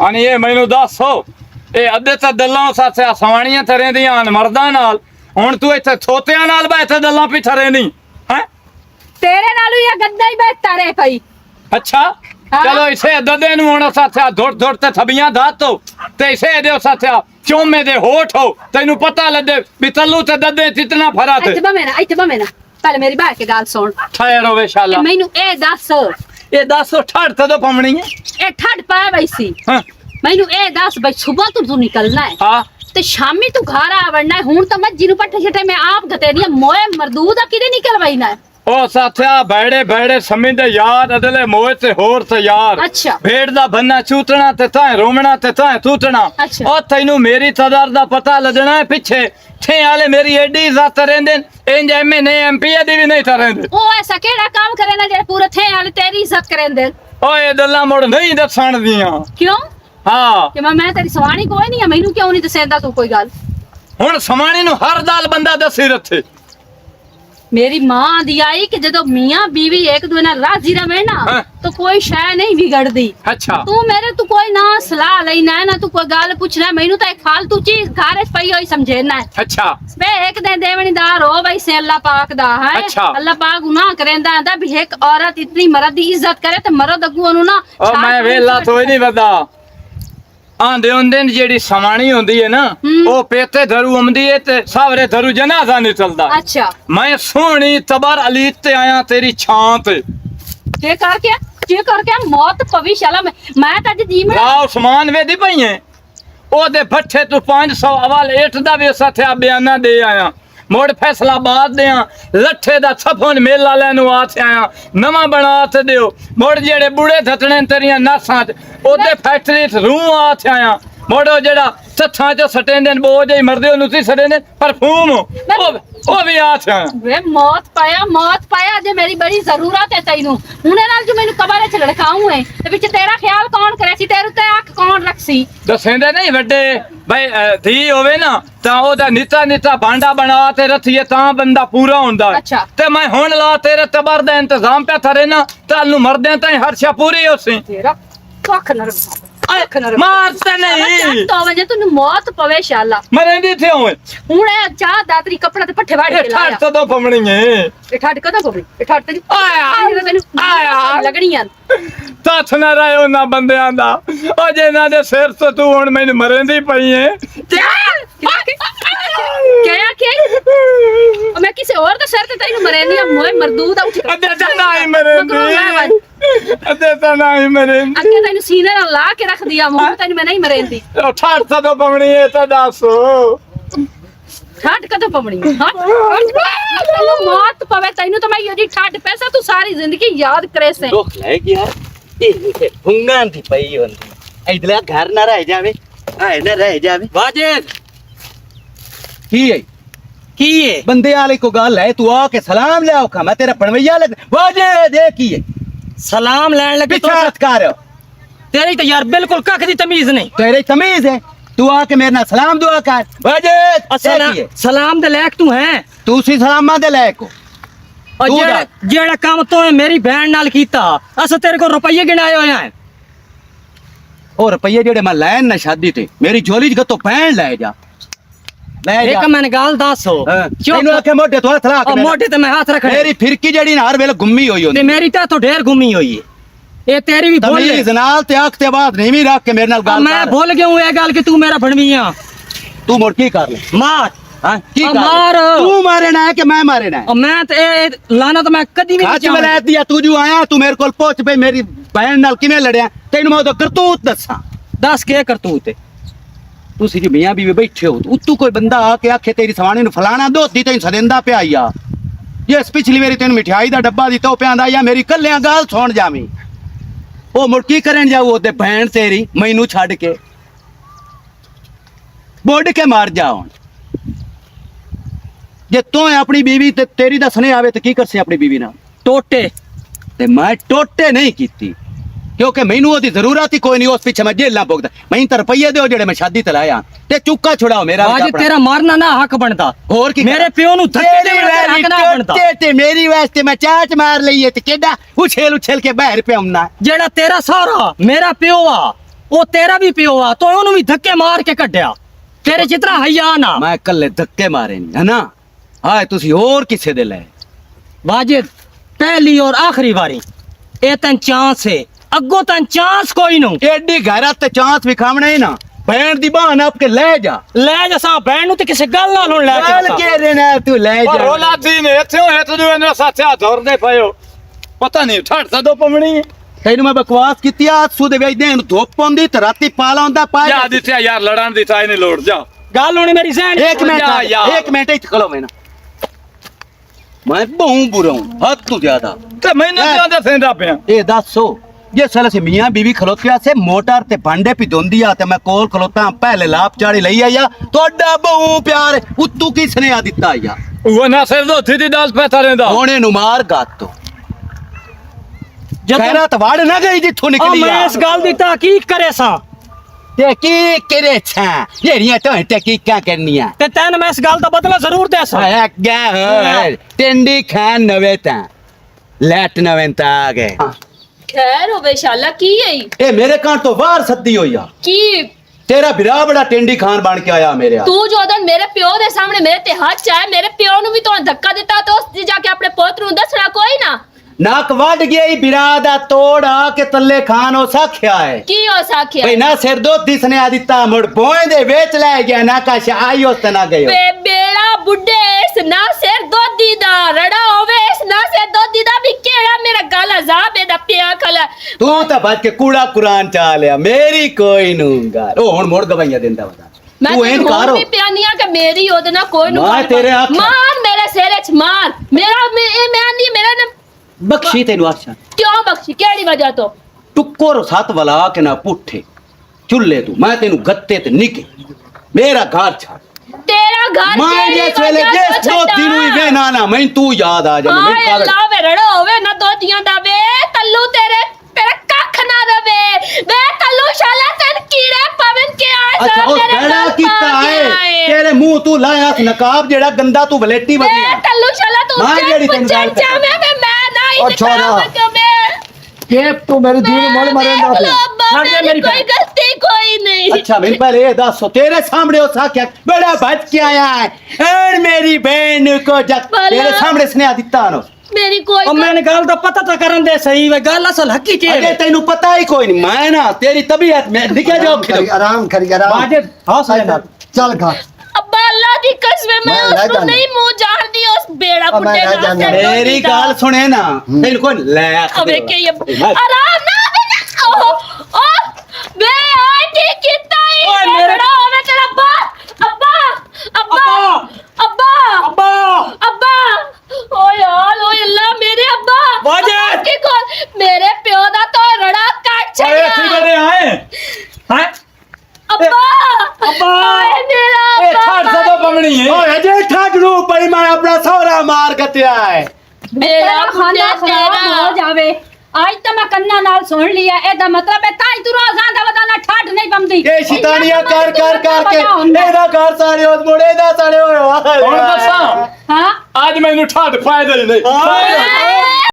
ਆਨੀ ਇਹ ਮੈਨੂੰ ਦੱਸੋ ਇਹ ਅੱਧੇ ਤਾਂ ਦੱਲਾਂ ਸਾਥਿਆ ਸਵਾਣੀਆਂ ਥਰੇ ਦੀਆਂ ਮਰਦਾਂ ਨਾਲ ਹੁਣ ਤੂੰ ਇੱਥੇ ਥੋਤਿਆਂ ਨਾਲ ਬੈਠੇ ਦੱਲਾਂ ਪਿੱਛੇ ਨਹੀਂ ਹੈ ਤੇਰੇ ਨਾਲੋਂ ਇਹ ਗੱਦਾ ਹੀ ਬੈਠਾ ਰੇ ਪਈ ਅੱਛਾ ਚਲੋ ਇਸੇ ਦੱਦੇ ਨੂੰ ਹੁਣ ਸਾਥਿਆ ਧੁਰ ਤੇ ਥਬੀਆਂ ਧਾਤੋ ਤੇ ਇਸੇ ਦੇ ਸਾਥਿਆ ਚੋਮੇ ਦੇ ਹੋਠ ਹੋ ਤੈਨੂੰ ਪਤਾ ਲੱਗੇ ਵੀ ਤੱਲੂ ਤੇ ਦੱਦੇ ਕਿਤਨਾ ਫਰਕ ਹੈ ਇੱਥੇ ਬਮੇ ਨਾ ਪਹਿਲੇ ਮੇਰੀ ਬਾਤ ਕੇ ਗੱਲ ਸੁਣ ਠਹਿਰੋ ਵੇਸ਼ਾਲਾ ਮੈਨੂੰ ਇਹ ਦੱਸ ਠੜ ਤੇ ਪਮਣੀ ਹੈ ਇਹ ਠੱਡ ਪਾ ਬਈ ਸੀ ਹਾਂ ਮੈਨੂੰ ਇਹ ਦੱਸ ਬਈ ਸਵੇਰ ਤੂੰ ਨਿਕਲਣਾ ਹੈ ਹਾਂ ਤੇ ਸ਼ਾਮੀ ਤੂੰ ਘਰ ਆਵੜਨਾ ਹੈ ਹੁਣ ਤਾਂ ਮੈਂ ਜਿਹਨੂੰ ਪੱਠੇ ਛੱਟੇ ਮੈਂ ਆਪ ਗਤੇਰੀਆਂ ਮੋਏ ਮਰਦੂਦ ਆ ਕਿਦੇ ਨਿਕਲਵਾਈਨਾ ਉਹ ਸਾਥਿਆ ਬੈੜੇ ਸਮਿੰਦੇ ਯਾਰ ਅਦਲੇ ਮੋਏ ਤੇ ਹੋਰ ਤੇ ਯਾਰ ਅੱਛਾ ਭੇਡ ਦਾ ਬੰਨਾ ਚੂਤਣਾ ਤੇ ਤਾਂ ਰੋਮਣਾ ਤੇ ਤਾਂ ਤੂਤਣਾ ਅੱਛਾ। ਉਹ ਤੈਨੂੰ ਮੇਰੀ ਤਦਰ ਦਾ ਪਤਾ ਲੱਗਣਾ ਹੈ ਪਿੱਛੇ ਠੇ ਵਾਲੇ ਮੇਰੀ ਐਡੀ ਇੱਜ਼ਤ ਰਹਿੰਦੇ ਇੰਜ ਐਮਐਨਏ ਐਮਪੀ ਦੀ ਵੀ ਨਹੀਂ ਰਹਿੰਦੇ ਉਹ ਐਸਾ ਕਿਹੜਾ ਕੰਮ ਕਰੇ ਨਾ ਜਿਹੜੇ ਪੂਰੇ ਥੇ ਵਾਲੇ ਤੇਰੀ ਇੱਜ਼ਤ ਕਰੇਂਦੇ ਓਏ ਗੱਲਾਂ ਮੁੜ ਨਹੀਂ ਦੱਸਣ ਦੀਆਂ ਕਿਉਂ ਹਾਂ ਕਿ ਮੈਂ ਤੇਰੀ ਸਵਾਣੀ ਕੋਈ ਨਹੀਂ ਆ ਮੈਨੂੰ ਕਿਉਂ ਨਹੀਂ ਦੱਸੇਂਦਾ ਤੂੰ ਕੋਈ ਗੱਲ ਹੁਣ ਸਮਾਣੀ ਨੂੰ ਹਰ ਦਾਲ ਬੰਦਾ ਦੱਸੀ ਰੱਥੇ मेरी माँ दी आई कि जदों मियाँ बीवी एक दूसरे नाल राजी रहे ना हाँ। तो कोई शय नहीं बिगड़दी अच्छा तू मेरे तू कोई ना सलाह लेना है ना तू कोई गल पूछना है मैनू तो एक फालतू चीज घर च पई होई समझेना है अच्छा बे एक दिन देवनीदार हो भाई से अल्लाह पाक दा है अच्छा। अल्लाह पाक गुनाह करेंदा है भी एक औरत इतनी मर्द दी इज्जत करे ते मर्द अगू ओनू ना ओ मैं वेला तो नहीं बता ਆਂਦੇ ਹੁੰਦੇ ਨੇ ਜਿਹੜੀ ਸਵਾਣੀ ਹੁੰਦੀ ਹੈ ਨਾ ਉਹ ਪੇਤੇ ਧਰੂ ਆਉਂਦੀ ਹੈ ਤੇ ਸਾਵਰੇ ਧਰੂ ਜਨਾਜ਼ਾ ਨਹੀਂ ਚੱਲਦਾ। ਅੱਛਾ ਮੈਂ ਸੋਹਣੀ ਤਬਰ ਅਲੀ ਤੇ ਆਇਆ ਤੇਰੀ ਛਾਂ ਤੇ ਕੀ ਕਰਕੇ ਮੌਤ ਪਵੀ ਸ਼ਾਲਾ ਮੈਂ ਤਾਂ ਅੱਜ ਜੀਵਨ ਰਾ ਉਸਮਾਨ ਵੇਦੀ ਪਈ ਹੈ ਉਹਦੇ ਭੱਠੇ ਤੋਂ 500 ਅਵਲ ਏਟ ਦਾ ਵੀ ਸਾਥਿਆ ਬਿਆਨਾ ਦੇ ਆਇਆ ਮੋੜ ਫੈਸਲਾਬਾਦ ਦੇ ਆ ਲੱਠੇ ਦਾ ਛਫਨ ਮੇਲਾ ਲੈਣ ਵਾਸਤੇ ਆਇਆ ਨਵਾਂ ਬਣਾ ਤੇ ਦਿਓ ਮੋੜ ਜਿਹੜੇ ਬੁੜੇ ਥਤਣੇ ਤੇਰੀਆਂ ਨਾਸਾਂ ਚ ਉਹਦੇ ਫੈਕਟਰੀ ਚ ਰੂਹ ਆਥੇ ਆਇਆ ਮੋੜੋ ਜਿਹੜਾ ਸੱਥਾਂ ਚ ਸਟੇਂਦੇ ਨੇ ਬੋਝ ਹੀ ਮਰਦੇ ਉਹਨੂੰ ਸੀ ਸਟੇਂਦੇ ਪਰਫਿਊਮ ਉਹ ਵੀ ਆਥੇ ਆਇਆ ਵੇ ਮੌਤ ਪਾਇਆ ਜੇ ਮੇਰੀ ਬੜੀ ਜ਼ਰੂਰਤ ਹੈ ਤੈਨੂੰ ਹੁਣੇ ਨਾਲ ਜੋ ਮੈਨੂੰ ਕਬਰ ਚ ਲੜਕਾਉਂ ਹੈ ਤੇ ਵਿੱਚ ਤੇਰਾ ਖਿਆਲ ਕੌਣ ਕਰੇ ਸੀ ਤੇਰੇ ਤੇ ਅੱਖ ਕੌਣ ਰੱਖੀ ਦੱਸੇਂਦੇ ਨਹੀਂ ਵੱਡੇ ਬਈ ਧੀ ਹੋਵੇ ਨਾ ਤਾਂ ਉਹਦਾ ਨਿੱਤਾ ਭਾਂਡਾ ਬਣਾ ਤੇ ਰੱਖੀਏ ਤਾਂ ਬੰਦਾ ਪੂਰਾ ਹੁੰਦਾ ਅੱਛਾ। ਤੇ ਮੈਂ ਹੁਣ ਲਾ ਤੇਰੇ ਤਬਰ ਦਾ ਇੰਤਜ਼ਾਮ ਪਿਆ ਥਰੇ ਨਾ ਕੱਲ ਨੂੰ ਮਰਦੇ ਤਾਂ ਹਰ ਸ਼ਾ ਪੂਰੀ ਹੋਸੀ ਤੇਰਾ ਕੱਖ ਨਰਮ ਮਾਰ ਤੇ ਨਹੀਂ ਤਾਂ ਵਜੇ ਤੈਨੂੰ ਮੌਤ ਪਵੇ ਸ਼ਾਲਾ ਮਰੇਂਦੀ ਥੇ ਹੋਏ ਹੁਣ ਇਹ ਚਾਹ ਦਾਤਰੀ ਕੱਪੜਾ ਤੇ ਪੱਠੇ ਵਾੜ ਕੇ ਲਾਇਆ ਠੱਟ ਤੋਂ ਪਮਣੀ ਏ ਇਹ ਠੱਡ ਕਦੋਂ ਪਵੇ ਇਹ ਠੱਡ ਤੇ ਆਇਆ ਲੱਗਣੀਆਂ ਤੱਥ ਨਾ ਰਹਿਓ ਨਾ ਬੰਦਿਆਂ ਦਾ ਉਹ ਜੇ ਇਹਨਾਂ ਦੇ ਸਿਰ ਤੋਂ ਤੂੰ ਹੁਣ ਮੈਨੂੰ ਮਰੇਂਦੀ ਪਈ ਏ ਕਿਆ ਮੈਂ ਕਿਸੇ ਹੋਰ ਦੇ ਸਿਰ ਤੇ ਤੈਨੂੰ ਮਰੇਂਦੀ ਆ ਮੋਏ ਮਰਦੂਦ ਉੱਠ ਕੇ ਅੱਧੇ ਤਾਂ ਨਹੀਂ ਮਰੇਂਦੀ ਅੱਧੇ ਤਾਂ ਨਹੀਂ ਮਰੇਂਦੀ ਅੱਗੇ ਤੈਨੂੰ ਸੀਨੇ ਨਾਲ ਲਾ ਕੇ ਰੱਖਦੀ ਆ ਮੂੰਹ ਤੈਨੂੰ ਮੈਂ ਨਹੀਂ ਮਰੇਂਦੀ ਠੱਟ ਤੋਂ ਪਮਣੀ ਏ ਤਾਂ ਦੱਸੋ ਠੱਡ ਕਦੋਂ ਪਵਣੀ ਤੈਨੂੰ ਮੌਤ ਪਵੇ ਤੈਨੂੰ ਤਾਂ ਮੈਂ ਇਹਦੀ ਠੱਡ ਪੈਸਾ ਤੂੰ ਸਾਰੀ ਜ਼ਿੰਦਗੀ ਯਾਦ ਕਰੇ ਸੇ ਦੁੱਖ ਲੈ ਗਿਆ ਇਹ ਫੁੰਗਾਂ ਦੀ ਪਈ ਹੁੰਦੀ ਇਧਰ ਘਰ ਨਾ ਰਹਿ ਜਾਵੇ ਆਏ ਨਾ ਰਹਿ ਜਾਵੇ वाजिद की है बंदे वाले को गाल है तू आके सलाम ले आओ मैं तेरा पनवैया लग वाजे दे की है सलाम लैन लगे तो पिछात कर तेरी तो यार बिल्कुल कख दी तमीज नहीं तेरे तमीज है तू आके मेरे ना सलाम दुआ कर वाजे सलाम दे लायक तू है तू सी सलामा दे लायक हो और तू जेड़ा काम तो मेरी बहन नाल कीता अस तेरे को रुपये गिनाए होए हैं और रुपये जेड़े मैं लैन ना शादी ते मेरी झोली च तो पहन ले जा एक मैंने गाल दसो तैनू आखे मोटे तो हाथ ला के मोटे ते मैं हाथ रख मेरी फिरकी जेड़ी ना हर वेले गुम्मी होई होंदी मेरी तो ढेर गुमी हुई है ये तेरी भी भूल तमीज नाल ते आख ते बाद नहीं भी रख के मेरे नाल गाल मैं भूल गया हूं ये गाल कि तू मेरा भणवीया तू मुड़ की कर ले मार हां की कर मार तू मारे ना है कि मैं मारे ना है और मैं तो लाना तो मैं कदी भी आज वलैत दिया तू जो आया तू मेरे कोल पहुंच पे मेरी बहन नाल किवें लड़या तैनू मैं तो करतूत दसा दस के करतूत ਤੁਸੀਂ ਜੀ ਮੀਆਂ ਬੀਵੀ ਬੈਠੇ ਹੋ ਉੱਤੋਂ ਕੋਈ ਬੰਦਾ ਆ ਕੇ ਆਖੇ ਤੇਰੀ ਸਵਾਣੀ ਨੂੰ ਫਲਾਣਾ ਦੋਤੀ ਤੈਨੂੰ ਸਦਿੰਦਾ ਪਿਆ ਆ ਇਸ ਪਿਛਲੀ ਵਾਰੀ ਤੈਨੂੰ ਮਠਿਆਈ ਦਾ ਡੱਬਾ ਦਿੱਤਾ ਉਹ ਪਿਆਂਦਾ ਜਾਂ ਮੇਰੀ ਕੱਲਿਆਂ ਗੱਲ ਸੁਣ ਜਾਵੀਂ ਉਹ ਮੁੜ ਕੀ ਕਰਨ ਜਾਊ ਉਹਦੇ ਭੈਣ ਤੇਰੀ ਮੈਨੂੰ ਛੱਡ ਕੇ ਬੁੱਢ ਕੇ ਮਾਰ ਜਾ ਹੁਣ ਜੇ ਤੂੰ ਆਪਣੀ ਬੀਵੀ ਤੇ ਤੇਰੀ ਦਾ ਸੁਨੇਹਾ ਆਵੇ ਤੇ ਕੀ ਕਰਸੇ ਆਪਣੀ ਬੀਵੀ ਨਾਲ टोटे ਤੇ ਮੈਂ ਟੋਟੇ ਨਹੀਂ ਕੀਤੀ क्योंकि मैनू ओदी जरूरत ही कोई नहीं उस पीछे मैं जेल ना भुगता मैं तो रुपये दो जेड़े मैं शादी ते लाया ते चुक्का छुड़ाओ मेरा आज तेरा मारना ना हक बनता और की मेरे प्यो नु धक्के देना तेरा हक ना बनता ते मेरी वास्ते मैं चाच मार लईए ते केडा उछल के बाहर पे आउना जेड़ा तेरा सारा मेरा प्यो आ वो तेरा भी प्यो आ तो ओनु भी धक्के मार के कड्या तेरे जितना हया ना मैं कल्ले धक्के मारे नहीं है ना हाय तुसी और किसे दे ले वाजिद पहली और आखिरी बारी ए तन चांस है अगो तन चांस कोई नु एडी गैरत ते चांस विखावणे ही ना बहन दी बहान आपके ले जा सा बहन नु ते किसे गल नाल हुन ले गल के रहना तू ले जा ਰੋਲਾ ਦੀ ਨੇ ਇੱਥੇ ਹੋਏ ਤੂੰ ਇਹਨਾਂ ਸਾਥਿਆ ਧਰਦੇ ਪਇਓ ਪਤਾ ਨਹੀਂ ਠੱਟ ਤਾਂ ਦੋ ਪਮਣੀ ਤੈਨੂੰ ਮੈਂ ਬਕਵਾਸ ਕੀਤੀ ਆ ਸੂ ਦੇ ਵੇਚਦੇ ਨੂੰ ਧੁੱਪ ਆਉਂਦੀ ਤੇ ਰਾਤੀ ਪਾ ਲਾਉਂਦਾ ਪਾ ਜਾ ਦਿੱਤੇ ਯਾਰ ਲੜਨ ਦੀ ਤਾਂ ਇਹਨੇ ਲੋੜ ਜਾ गल होनी मेरी सहन एक मिनट इच खलो मैं मैं बहुत बुरा हूं हद तू ज्यादा ਤੇ ਮੈਨੂੰ ਜਿਆਦਾ ਸੈਂਦਾ ਪਿਆ ए दसो ये साले से मियां बीवी खलोतिया से मोटर ते भांडे पी धोंदी आ ते मैं कोल खलोता पहले लाप चाड़ी लई आया तोड़ा बहु प्यार उत्तू किसने आ दिता आया ਉਹ ਨਾ ਸਿਰ ਦੋਥੀ ਦੀ ਦਾਲ ਪੈਸਾ ਰਹਿੰਦਾ होने नु मार गातो गैरत वाड़ ना गई जिथों निकली मैं इस गल दी तहकीक करे सा ते की करे छा जेड़ियां तो तहकीकां करनियां ते तैन मैं इस गल दा बदला जरूर दे सा आया क्या हो टिंडी खान नवे ता लैट नवे ता आ गए खैर होवे शाला की है ए मेरे कान तो बाहर सद्दी होई आ की तेरा बिरा बड़ा टेंडी खान बन के आया मेरे तू जोदन मेरे प्यो दे सामने मेरे ते हाथ चाहे मेरे प्यो नु भी तो धक्का दिता तो जाके अपने पोत नु दसना कोई ना नक वड गया ही बिरादा तोड़ आके तल्ले खानो साख्या है ਕੀ ਹੋ ਸਾਖਿਆ भाई ना सिर दो दिसने आदिता मुड़ बोए दे बेच ले गया ना का आई उस तना गयो ਵੇ ਬੇੜਾ ਬੁੱਢੇ ਇਸ ਨਾ ਸਿਰ ਦੋਦੀ ਦਾ ਰੜਾ ਹੋਵੇ ਇਸ ਨਾ ਸਿਰ ਦੋਦੀ ਦਾ ਵੀ ਕਿਹੜਾ ਮੇਰਾ ਗਲ ਅਜ਼ਾਬ ਇਹਦਾ ਪਿਆ ਖਲਾ तू तो बच के कूड़ा कुरान चा लिया मेरी कोई नूंगा ओ हुन मुड़ गवाइया देंदा बता ਮੈਂ तू एन ਤੈਨੂੰ करो ਵੀ ਪਿਆਨੀਆਂ ਕਿ ਮੇਰੀ ਉਹਦੇ ਨਾਲ ਕੋਈ ਨੂੰ ਮਾਰ ਤੇਰੇ ਅੱਖ। ਮਾਰ ਮੇਰੇ ਸਿਰ 'ਚ ਮਾਰ ਮੇਰਾ ਇਹ ਮੈਂ ਨਹੀਂ ਮੇਰਾ ਨਾ बख्शी तेनु आख्या ਕਿਉਂ ਬਖਸ਼ੀ ਕਿਹੜੀ ਵਜ੍ਹਾ ਤੋਂ टुक्कोर साथ वाला के ना पुठे चुल्ले तू मैं तेनु गत्ते ते निके मेरा घर छाड़ ਤੇਰਾ ਘਰ मैं ਕਿਹੜੀ जिस वेले ਵਜ੍ਹਾ जिस ਤੋਂ दो दिन हुई वे ना ना मैं तू याद आ जा मैं ਹਾਏ ਅੱਲਾ ਵੇ ਰੜਾ ਹੋਵੇ ਨਾ ਦੋਦੀਆਂ ਦਾ ਵੇ ਤੱਲੂ ਤੇਰੇ ਤੇਰਾ ਕੱਖ ਨਾ ਰਵੇ ਵੇ ਤੱਲੂ ਸ਼ਾਲਾ ਤਨ ਕੀੜੇ ਪਵਨ ਕੇ ਆ अच्छा ओ गड़ा कीता है तेरे मुंह तू लाया नकाब जेड़ा गंदा तू वलेटी ਵੇ वदिया ਤੱਲੂ ਸ਼ਾਲਾ ਤੂੰ ਮਾਂ ਜਿਹੜੀ ਤੈਨੂੰ ਗੱਲ ਪੁੱਛਣ ਜਾਵੇਂ ਵੇ ਮੈਂ ਨਾ ਹੀ ਅੱਛਾ ਨਾ। ਨਿਕਾਬ के तू मेरी दी मोड़ मरेंदा पे मेरी मेरी कोई गलती कोई नहीं अच्छा मेरे पहले ये दसो तेरे सामने उस क्या बड़ा बच के आया है और मेरी बहन को जब भला। तेरे सामने स्नेह दिता नो मेरी कोई ਉਹ ਮੈਨੂੰ ਗੱਲ ਦਾ ਪਤਾ ਤਾਂ ਕਰਨ ਦੇ ਸਹੀ ਵੇ ਗੱਲ ਅਸਲ ਹੱਕੀ ਚ अरे तेनु पता ही कोई नहीं मैं ना तेरी तबीयत में निकल जाओ आराम करी आराम ਵਾਜਿਦ ਹੌਸਲੇ ਨਾਲ चल घर अब्बा अल्लाह दी कसम मैं मैं उसको जाना। नहीं मुंह जानती उस बेड़ा अब मैं बुड्ढे ना का जाना। सिर मेरी धोती दा। गाल सुने ना तेनु को ले अबे के ये आराम ना देना ओ बे आई ठीक कितना ही ओए मेरे- बड़ा होवे तेरा अब्बा अब्बा अब्बा अब्बा ਅੱਬਾ अब्बा ओ यार ओ अल्लाह मेरे अब्बा वाजिद! की कौन मेरे प्यो दा तो रड़ा काट ਓਏ ਇੱਥੇ छड़िया ਕਦੇ ਆਏ ਹੈ अब्बा अब्बा! ओए मेरा ए अब्बा ठाड़ सदो बमणी है ओए अजय ठाडरू भाई मैं अपना सौरा मार कटिया है मेरा खाना बुड्ढे खराब तेरा हो जावे आज तो मैं कन्ना नाल सुन लिया एदा मतलब है ताई तू रोजां दा वदाना ठाठ नहीं बमदी ये शितानिया कर कर कर के एदा घर सारे उस मुड़े दा सारे होए ਹੁਣ ਦੱਸਾਂ हां ਅੱਜ ਮੈਨੂੰ ਠਾੜ ਫਾਇਦਾ ਹੀ ਨਹੀਂ हां